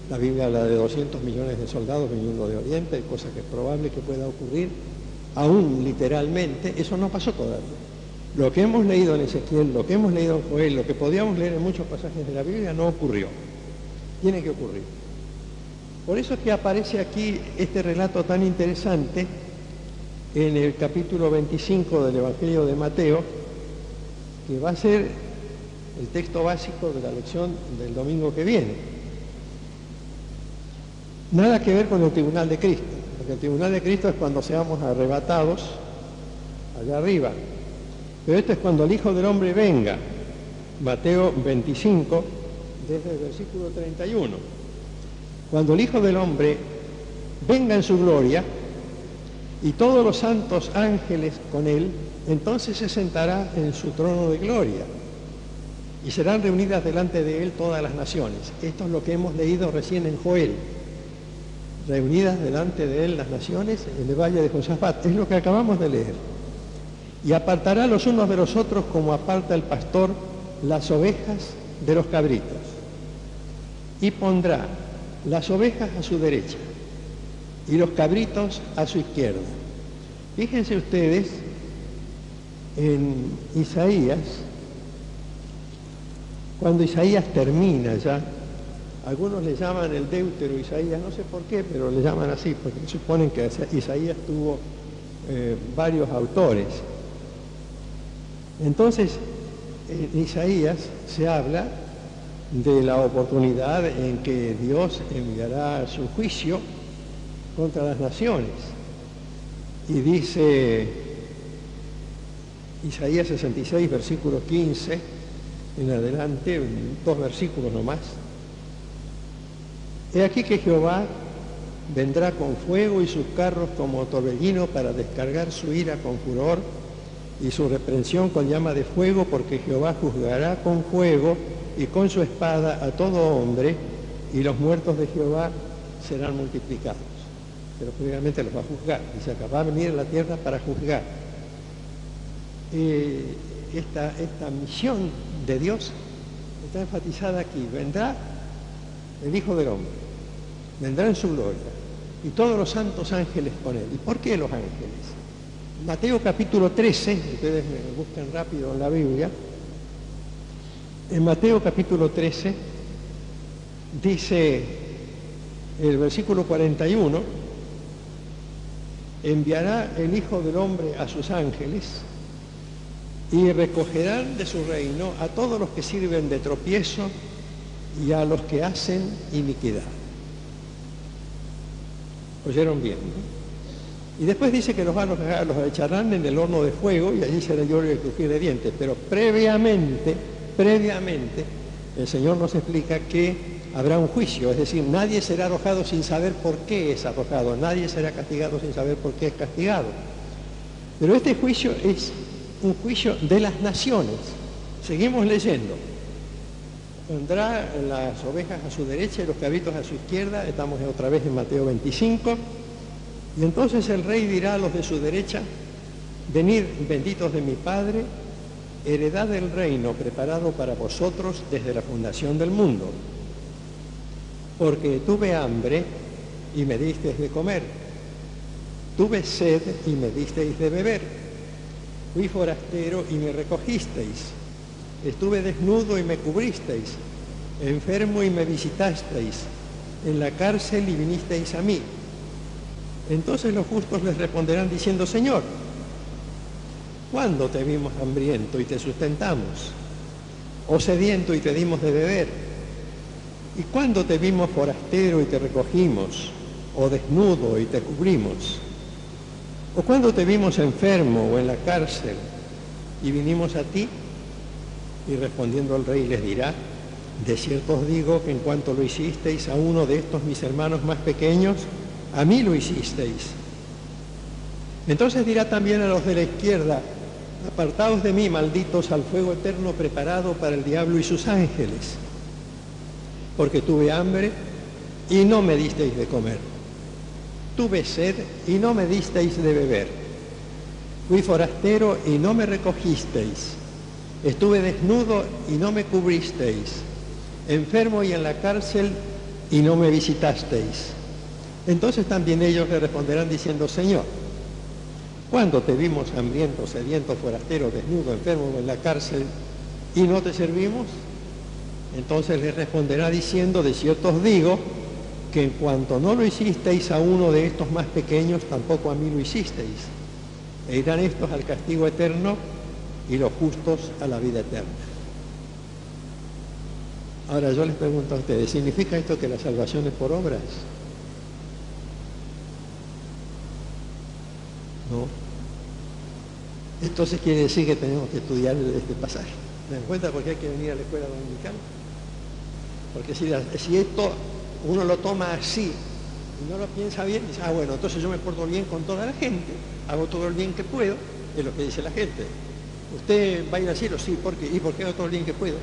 La Biblia habla de 200 millones de soldados viniendo de Oriente, cosa que es probable que pueda ocurrir, aún literalmente. Eso no pasó todavía. Lo que hemos leído en Ezequiel, lo que hemos leído en Joel, lo que podíamos leer en muchos pasajes de la Biblia no ocurrió. Tiene que ocurrir. Por eso es que aparece aquí este relato tan interesante en el capítulo 25 del Evangelio de Mateo, que va a ser el texto básico de la lección del domingo que viene. Nada que ver con el tribunal de Cristo, porque el tribunal de Cristo es cuando seamos arrebatados allá arriba. Pero esto es cuando el Hijo del Hombre venga. Mateo 25, desde el versículo 31. Cuando el Hijo del Hombre venga en su gloria y todos los santos ángeles con él, entonces se sentará en su trono de gloria y serán reunidas delante de él todas las naciones. Esto es lo que hemos leído recién en Joel. Reunidas delante de él las naciones en el valle de Josafat. Es lo que acabamos de leer. Y apartará los unos de los otros como aparta el pastor las ovejas de los cabritos. Y pondrá las ovejas a su derecha y los cabritos a su izquierda. Fíjense ustedes en Isaías, cuando Isaías termina ya, algunos le llaman el Deutero Isaías, no sé por qué, pero le llaman así, porque suponen que Isaías tuvo varios autores. Entonces, en Isaías se habla de la oportunidad en que Dios enviará su juicio contra las naciones. Y dice Isaías 66, versículo 15, en adelante, dos versículos nomás. He aquí que Jehová vendrá con fuego y sus carros como torbellino para descargar su ira con furor y su reprensión con llama de fuego, porque Jehová juzgará con fuego y con su espada a todo hombre, y los muertos de Jehová serán multiplicados. Pero primeramente los va a juzgar. Dice acá, va a venir a la tierra para juzgar. Esta misión de Dios está enfatizada aquí. Vendrá el Hijo del Hombre, vendrá en su gloria, y todos los santos ángeles con él. ¿Y por qué los ángeles? Mateo capítulo 13, ustedes me buscan rápido en la Biblia. En Mateo capítulo 13 dice el versículo 41, enviará el Hijo del Hombre a sus ángeles y recogerán de su reino a todos los que sirven de tropiezo y a los que hacen iniquidad. ¿Oyeron bien? ¿No? Y después dice que los echarán en el horno de fuego y allí será lloro y crujir de dientes. Pero previamente, el Señor nos explica que habrá un juicio, es decir, nadie será arrojado sin saber por qué es arrojado, nadie será castigado sin saber por qué es castigado. Pero este juicio es un juicio de las naciones. Seguimos leyendo. Pondrá las ovejas a su derecha y los cabritos a su izquierda. Estamos otra vez en Mateo 25. Y entonces el rey dirá a los de su derecha: venid, benditos de mi Padre, heredad del reino preparado para vosotros desde la fundación del mundo. Porque tuve hambre y me disteis de comer, tuve sed y me disteis de beber, fui forastero y me recogisteis, estuve desnudo y me cubristeis, enfermo y me visitasteis, en la cárcel y vinisteis a mí. Entonces los justos les responderán diciendo: Señor, ¿cuándo te vimos hambriento y te sustentamos? ¿O sediento y te dimos de beber? ¿Y cuándo te vimos forastero y te recogimos? ¿O desnudo y te cubrimos? ¿O cuándo te vimos enfermo o en la cárcel y vinimos a ti? Y respondiendo el rey les dirá: de cierto os digo que en cuanto lo hicisteis a uno de estos mis hermanos más pequeños, a mí lo hicisteis. Entonces dirá también a los de la izquierda: apartaos de mí, malditos, al fuego eterno preparado para el diablo y sus ángeles. Porque tuve hambre y no me disteis de comer, tuve sed y no me disteis de beber, fui forastero y no me recogisteis, estuve desnudo y no me cubristeis, enfermo y en la cárcel y no me visitasteis. Entonces también ellos le responderán diciendo: Señor, ¿cuándo te vimos hambriento, sediento, forastero, desnudo, enfermo o en la cárcel y no te servimos? Entonces les responderá diciendo: de cierto os digo que en cuanto no lo hicisteis a uno de estos más pequeños, tampoco a mí lo hicisteis. E irán estos al castigo eterno y los justos a la vida eterna. Ahora yo les pregunto a ustedes, ¿significa esto que la salvación es por obras? No. Entonces quiere decir que tenemos que estudiar este pasaje. ¿Se dan cuenta por qué hay que venir a la escuela dominical? Porque si esto uno lo toma así y no lo piensa bien, dice: bueno, entonces yo me porto bien con toda la gente, hago todo el bien que puedo, es lo que dice la gente. ¿Usted va a ir al cielo? Sí, ¿por qué? ¿Y por qué hago todo el bien que puedo?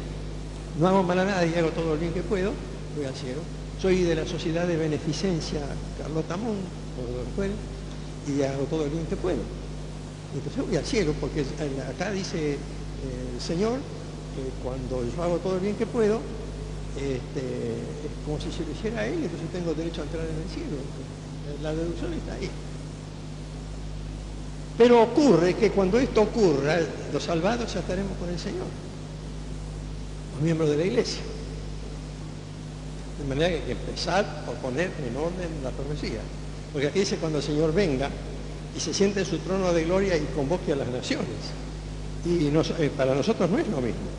No hago mal a nadie, hago todo el bien que puedo, voy al cielo. Soy de la Sociedad de Beneficencia Carlota Mon, o lo que fuere, y hago todo el bien que puedo. Entonces voy al cielo, porque acá dice el Señor que cuando yo hago todo el bien que puedo, es como si se lo hiciera a él, entonces tengo derecho a entrar en el cielo. La deducción está ahí. Pero ocurre que cuando esto ocurra, los salvados ya estaremos con el Señor, los miembros de la iglesia. De manera que hay que empezar por poner en orden la profecía. Porque aquí dice: cuando el Señor venga y se siente en su trono de gloria y convoque a las naciones. Y para nosotros no es lo mismo.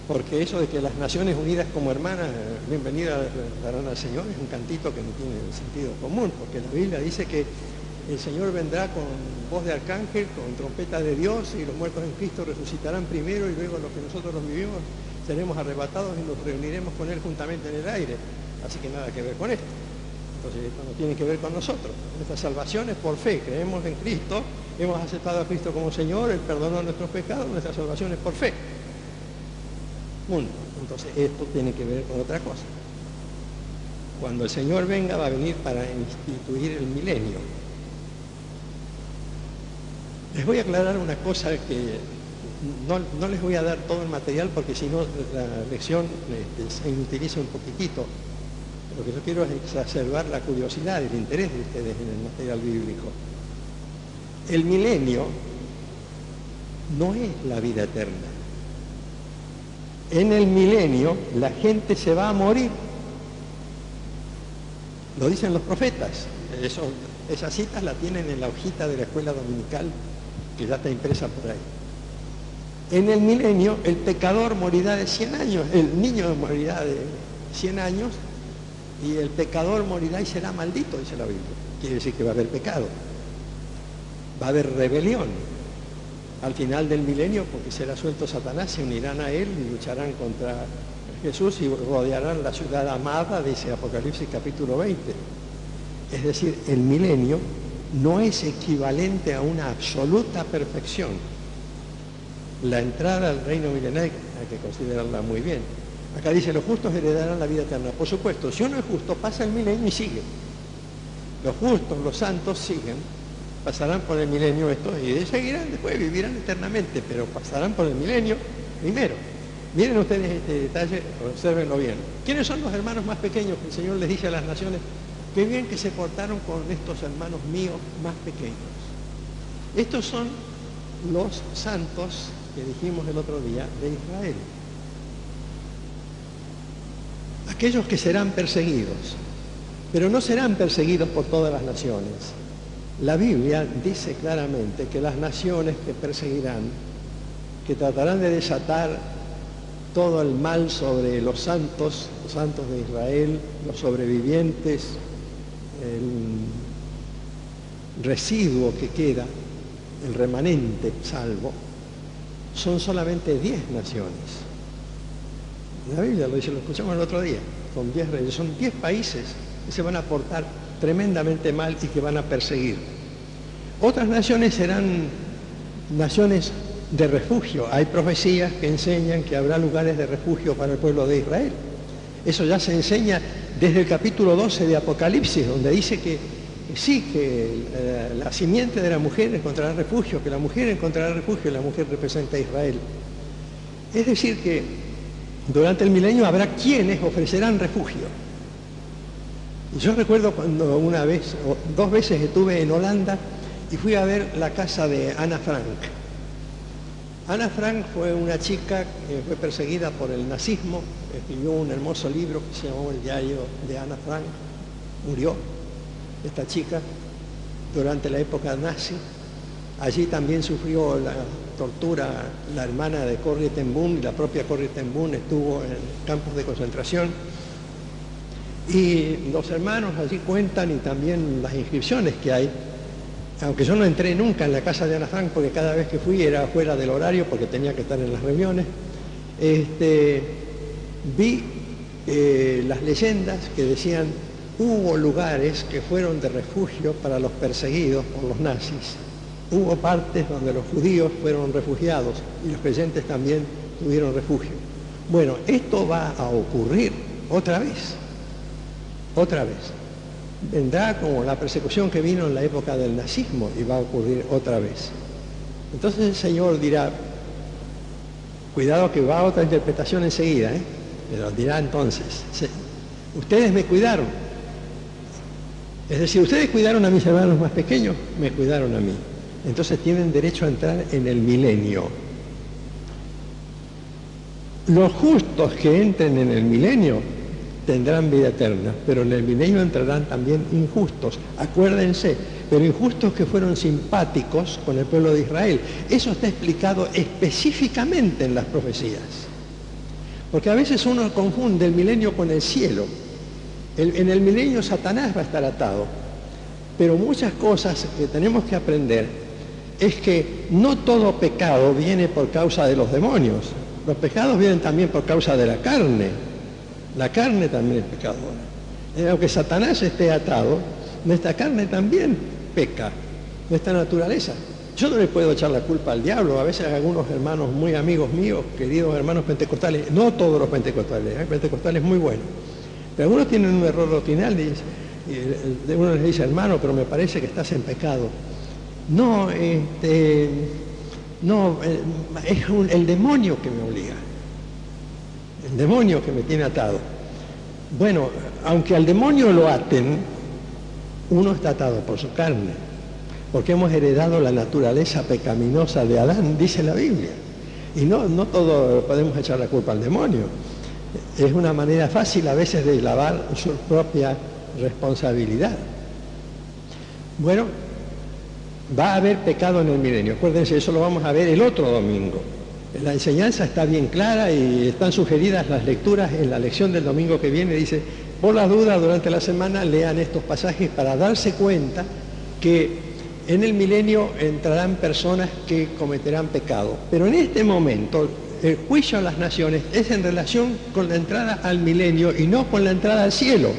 Porque eso de que las naciones unidas como hermanas, bienvenida darán al Señor, es un cantito que no tiene sentido común, porque la Biblia dice que el Señor vendrá con voz de arcángel, con trompeta de Dios, y los muertos en Cristo resucitarán primero, y luego los que nosotros los vivimos seremos arrebatados y nos reuniremos con Él juntamente en el aire. Así que nada que ver con esto. Entonces esto no tiene que ver con nosotros. Nuestra salvación es por fe, creemos en Cristo, hemos aceptado a Cristo como Señor, Él perdonó nuestros pecados, nuestra salvación es por fe. Entonces esto tiene que ver con otra cosa. Cuando el Señor venga, va a venir para instituir el milenio. Les voy a aclarar una cosa que no les voy a dar todo el material, porque si no la lección se inutiliza un poquitito. Lo que yo quiero es exacerbar la curiosidad y el interés de ustedes en el material bíblico. El milenio no es la vida eterna. En el milenio la gente se va a morir Lo dicen los profetas. Esas citas la tienen en la hojita de la escuela dominical que ya está impresa por ahí. En el milenio el pecador morirá de 100 años, el niño morirá de 100 años y el pecador morirá y será maldito, dice la Biblia. Quiere decir que va a haber pecado, va a haber rebelión al final del milenio, porque será suelto Satanás, se unirán a él y lucharán contra Jesús y rodearán la ciudad amada, dice Apocalipsis capítulo 20. Es decir, el milenio no es equivalente a una absoluta perfección. La entrada al reino milenario hay que considerarla muy bien. Acá dice, los justos heredarán la vida eterna. Por supuesto, si uno es justo, pasa el milenio y sigue. Los justos, los santos siguen, pasarán por el milenio estos y seguirán, después vivirán eternamente, pero pasarán por el milenio primero. Miren ustedes este detalle, obsérvenlo bien. ¿Quiénes son los hermanos más pequeños que el Señor les dice a las naciones? Qué bien que se portaron con estos hermanos míos más pequeños. Estos son los santos que dijimos el otro día de Israel. Aquellos que serán perseguidos, pero no serán perseguidos por todas las naciones. La Biblia dice claramente que las naciones que perseguirán, que tratarán de desatar todo el mal sobre los santos de Israel, los sobrevivientes, el residuo que queda, el remanente salvo, son solamente 10 naciones. La Biblia lo dice, lo escuchamos el otro día, con 10 reyes, son 10 países que se van a portar tremendamente mal y que van a perseguir. Otras naciones serán naciones de refugio. Hay profecías que enseñan que habrá lugares de refugio para el pueblo de Israel. Eso ya se enseña desde el capítulo 12 de Apocalipsis, donde dice que sí, que la simiente de la mujer encontrará refugio, que la mujer encontrará refugio, y la mujer representa a Israel. Es decir que durante el milenio habrá quienes ofrecerán refugio. Y yo recuerdo cuando una vez, o 2 veces estuve en Holanda y fui a ver la casa de Ana Frank. Ana Frank fue una chica que fue perseguida por el nazismo, escribió un hermoso libro que se llamó El diario de Ana Frank. Murió esta chica durante la época nazi. Allí también sufrió la tortura la hermana de Corrie ten Boom, y la propia Corrie ten Boom estuvo en campos de concentración. Y los hermanos allí cuentan, y también las inscripciones que hay, aunque yo no entré nunca en la casa de Ana Frank, porque cada vez que fui era fuera del horario, porque tenía que estar en las reuniones, vi las leyendas que decían, hubo lugares que fueron de refugio para los perseguidos por los nazis. Hubo partes donde los judíos fueron refugiados y los creyentes también tuvieron refugio. Bueno, esto va a ocurrir otra vez. Otra vez. Vendrá como la persecución que vino en la época del nazismo y va a ocurrir otra vez. Entonces el Señor dirá, cuidado que va a otra interpretación enseguida, pero dirá entonces, ustedes me cuidaron. Es decir, ustedes cuidaron a mis hermanos más pequeños, me cuidaron a mí. Entonces tienen derecho a entrar en el milenio. Los justos que entren en el milenio tendrán vida eterna, pero en el milenio entrarán también injustos. Acuérdense, pero injustos que fueron simpáticos con el pueblo de Israel. Eso está explicado específicamente en las profecías. Porque a veces uno confunde el milenio con el cielo. En el milenio Satanás va a estar atado. Pero muchas cosas que tenemos que aprender es que no todo pecado viene por causa de los demonios. Los pecados vienen también por causa de la carne. La carne también es pecadora. Aunque Satanás esté atado, nuestra carne también peca, nuestra naturaleza. Yo no le puedo echar la culpa al diablo. A veces algunos hermanos muy amigos míos, queridos hermanos pentecostales, no todos los pentecostales, hay pentecostales muy buenos, pero algunos tienen un error doctrinal y uno les dice, hermano, pero me parece que estás en pecado. No, no, es el demonio que me obliga. El demonio que me tiene atado. Bueno, aunque al demonio lo aten, uno está atado por su carne, porque hemos heredado la naturaleza pecaminosa de Adán, dice la Biblia. Y no todo podemos echar la culpa al demonio. Es una manera fácil a veces de lavar su propia responsabilidad. Bueno, va a haber pecado en el milenio. Acuérdense, eso lo vamos a ver el otro domingo. La enseñanza está bien clara y están sugeridas las lecturas en la lección del domingo que viene. Dice, por la duda, durante la semana lean estos pasajes para darse cuenta que en el milenio entrarán personas que cometerán pecado. Pero en este momento, el juicio a las naciones es en relación con la entrada al milenio y no con la entrada al cielo.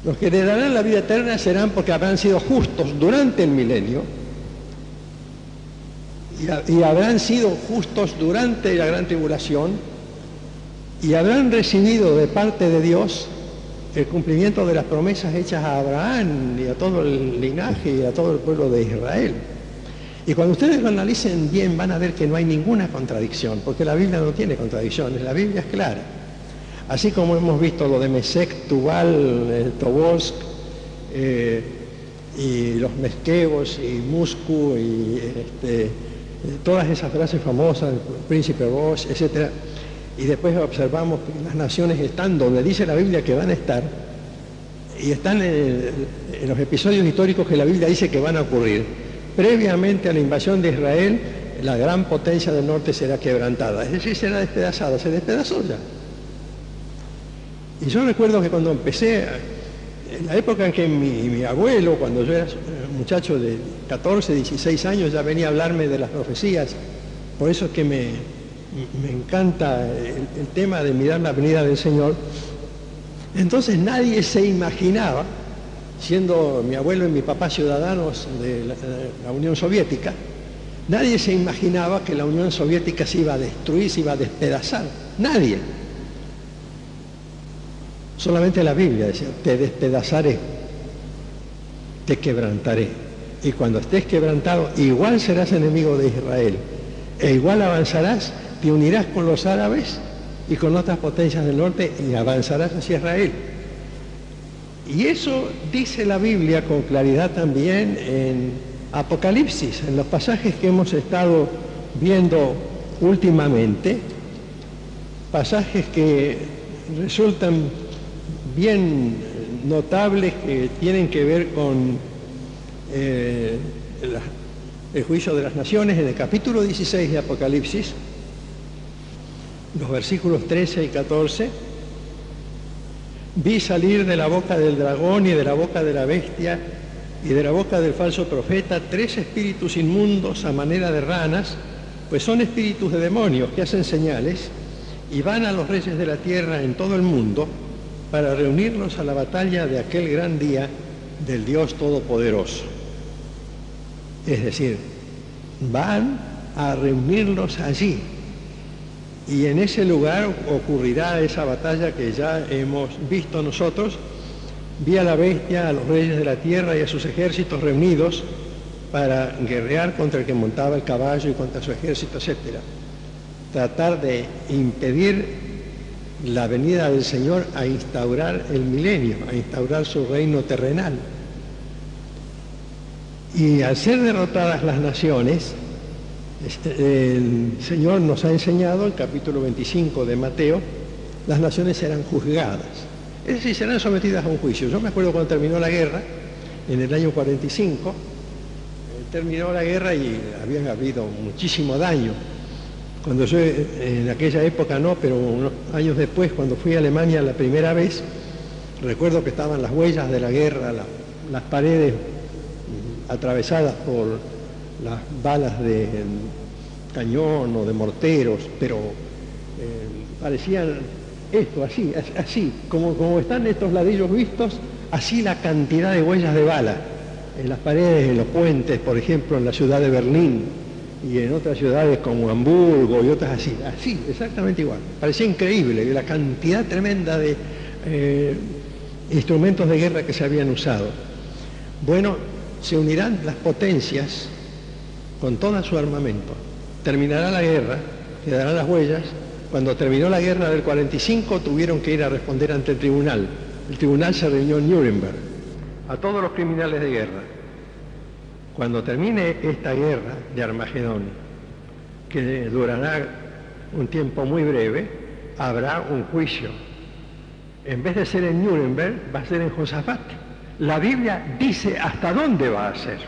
Los que le darán la vida eterna serán porque habrán sido justos durante el milenio y habrán sido justos durante la gran tribulación y habrán recibido de parte de Dios el cumplimiento de las promesas hechas a Abraham y a todo el linaje y a todo el pueblo de Israel. Y cuando ustedes lo analicen bien van a ver que no hay ninguna contradicción, porque la Biblia no tiene contradicciones, la Biblia es clara. Así como hemos visto lo de Mesec, Tubal, Tobolsk, y los Mesquebos y Muscu y todas esas frases famosas, el príncipe Rosh, etc. Y después observamos que las naciones están donde dice la Biblia que van a estar y están en los episodios históricos que la Biblia dice que van a ocurrir. Previamente a la invasión de Israel, la gran potencia del norte será quebrantada, es decir, será despedazada, se despedazó ya. Y yo recuerdo que cuando empecé, en la época en que mi abuelo, cuando yo era muchacho de 14, 16 años, ya venía a hablarme de las profecías. Por eso es que me encanta el tema de mirar la venida del Señor. Entonces nadie se imaginaba, siendo mi abuelo y mi papá ciudadanos de la Unión Soviética, nadie se imaginaba que la Unión Soviética se iba a destruir, se iba a despedazar. Nadie. Solamente la Biblia decía, te despedazaré, te quebrantaré. Y cuando estés quebrantado, igual serás enemigo de Israel. E igual avanzarás, te unirás con los árabes y con otras potencias del norte y avanzarás hacia Israel. Y eso dice la Biblia con claridad también en Apocalipsis, en los pasajes que hemos estado viendo últimamente, pasajes que resultan bien notables, que tienen que ver con el juicio de las naciones. En el capítulo 16 de Apocalipsis, los versículos 13 y 14, vi salir de la boca del dragón y de la boca de la bestia y de la boca del falso profeta 3 espíritus inmundos a manera de ranas, pues son espíritus de demonios que hacen señales y van a los reyes de la tierra en todo el mundo para reunirlos a la batalla de aquel gran día del Dios Todopoderoso. Es decir, van a reunirlos allí. Y en ese lugar ocurrirá esa batalla que ya hemos visto nosotros. Vi a la bestia, a los reyes de la tierra y a sus ejércitos reunidos para guerrear contra el que montaba el caballo y contra su ejército, etc. Tratar de impedir la venida del Señor a instaurar el milenio, a instaurar su reino terrenal. Y al ser derrotadas las naciones, el Señor nos ha enseñado, el capítulo 25 de Mateo, las naciones serán juzgadas, es decir, serán sometidas a un juicio. Yo me acuerdo cuando terminó la guerra, en el año 45, terminó la guerra y había habido muchísimo daño. Cuando yo, en aquella época no, pero unos años después, cuando fui a Alemania la primera vez, recuerdo que estaban las huellas de la guerra, las paredes atravesadas por las balas de cañón o de morteros, pero parecían esto, así, como están estos ladrillos vistos, así la cantidad de huellas de bala en las paredes, en los puentes, por ejemplo, en la ciudad de Berlín y en otras ciudades como Hamburgo y otras así, exactamente igual. Parecía increíble la cantidad tremenda de instrumentos de guerra que se habían usado. Bueno, se unirán las potencias con todo su armamento. Terminará la guerra, quedarán las huellas. Cuando terminó la guerra del 45 tuvieron que ir a responder ante el tribunal. El tribunal se reunió en Nuremberg. A todos los criminales de guerra. Cuando termine esta guerra de Armagedón, que durará un tiempo muy breve, habrá un juicio En vez de ser en Nuremberg, va a ser en Josafat. La Biblia dice hasta dónde va a ser.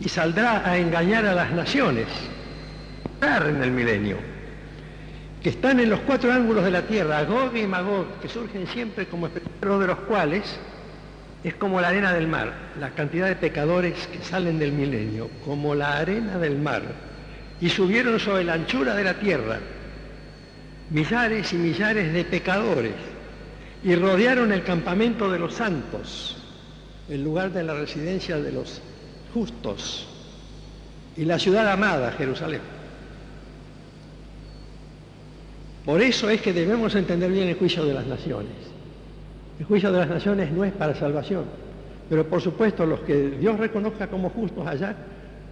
Y saldrá a engañar a las naciones en el milenio, que están en los cuatro ángulos de la tierra, Gog y Magog, que surgen siempre como espectros, de los cuales es como la arena del mar, la cantidad de pecadores que salen del milenio, como la arena del mar, y subieron sobre la anchura de la tierra millares y millares de pecadores, y rodearon el campamento de los santos, el lugar de la residencia de los justos, y la ciudad amada, Jerusalén. Por eso es que debemos entender bien el juicio de las naciones. El juicio de las naciones no es para salvación, pero por supuesto los que Dios reconozca como justos allá,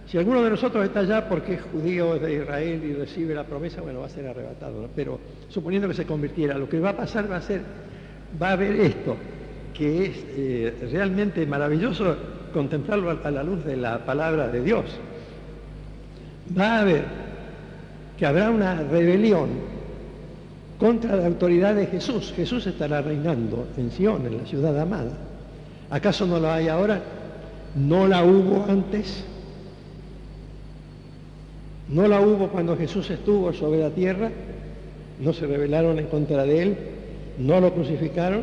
si alguno de nosotros está allá porque es judío, es de Israel y recibe la promesa, bueno, va a ser arrebatado, ¿no? Pero suponiendo que se convirtiera, lo que va a pasar va a haber esto, que es realmente maravilloso contemplarlo a la luz de la palabra de Dios. Va a haber que habrá una rebelión contra la autoridad de Jesús. Jesús estará reinando en Sion, en la ciudad amada. ¿Acaso no la hay ahora? ¿No la hubo antes? ¿No la hubo cuando Jesús estuvo sobre la tierra? ¿No se rebelaron en contra de él? ¿No lo crucificaron?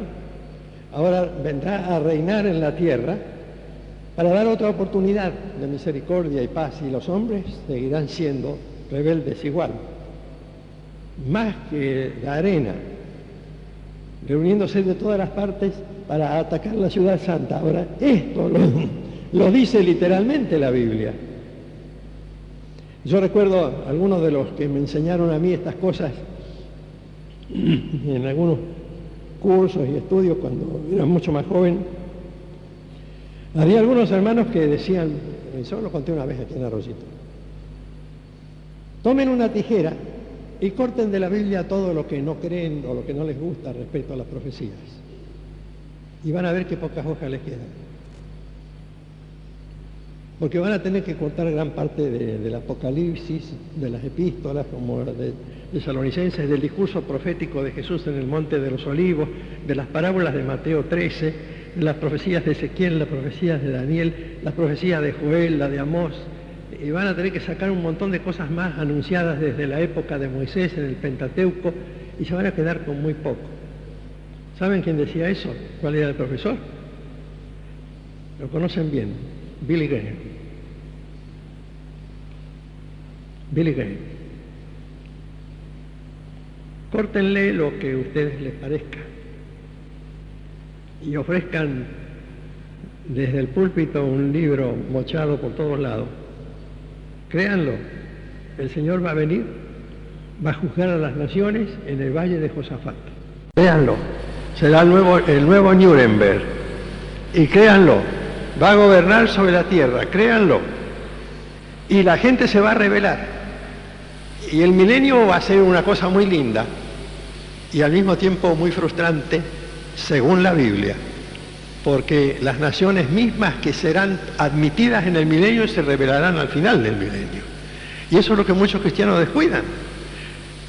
Ahora vendrá a reinar en la tierra para dar otra oportunidad de misericordia y paz, y los hombres seguirán siendo rebeldes igual. Más que la arena, reuniéndose de todas las partes para atacar la ciudad santa. Ahora, esto lo dice literalmente la Biblia. Yo recuerdo algunos de los que me enseñaron a mí estas cosas en algunos cursos y estudios cuando era mucho más joven. Había algunos hermanos que decían, eso lo conté una vez aquí en Arroyito, tomen una tijera y corten de la Biblia todo lo que no creen o lo que no les gusta respecto a las profecías. Y van a ver qué pocas hojas les quedan. Porque van a tener que cortar gran parte del Apocalipsis, de las epístolas, como de Tesalonicenses, del discurso profético de Jesús en el Monte de los Olivos, de las parábolas de Mateo 13, de las profecías de Ezequiel, las profecías de Daniel, las profecías de Joel, la de Amós. Y van a tener que sacar un montón de cosas más anunciadas desde la época de Moisés en el Pentateuco, y se van a quedar con muy poco. ¿Saben quién decía eso? ¿Cuál era el profesor? Lo conocen bien, Billy Graham. Billy Graham. Córtenle lo que a ustedes les parezca y ofrezcan desde el púlpito un libro mochado por todos lados. Créanlo, el Señor va a venir, va a juzgar a las naciones en el valle de Josafat. Créanlo, será el nuevo Nuremberg. Y créanlo, va a gobernar sobre la tierra, créanlo. Y la gente se va a rebelar. Y el milenio va a ser una cosa muy linda y al mismo tiempo muy frustrante, según la Biblia. Porque las naciones mismas que serán admitidas en el milenio se rebelarán al final del milenio. Y eso es lo que muchos cristianos descuidan,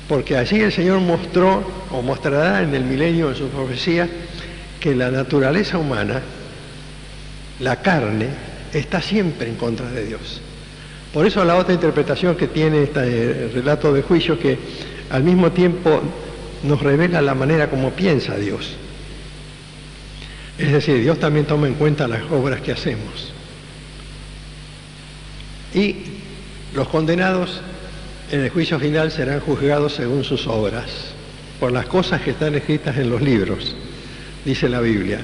porque así el Señor mostró o mostrará en el milenio, en su profecía, que la naturaleza humana, la carne, está siempre en contra de Dios. Por eso la otra interpretación que tiene este relato de juicio, que al mismo tiempo nos revela la manera como piensa Dios. Es decir, Dios también toma en cuenta las obras que hacemos. Y los condenados en el juicio final serán juzgados según sus obras, por las cosas que están escritas en los libros, dice la Biblia.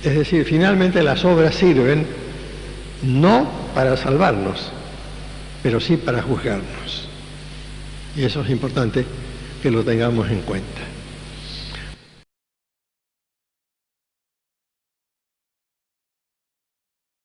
Es decir, finalmente las obras sirven no para salvarnos, pero sí para juzgarnos. Y eso es importante que lo tengamos en cuenta.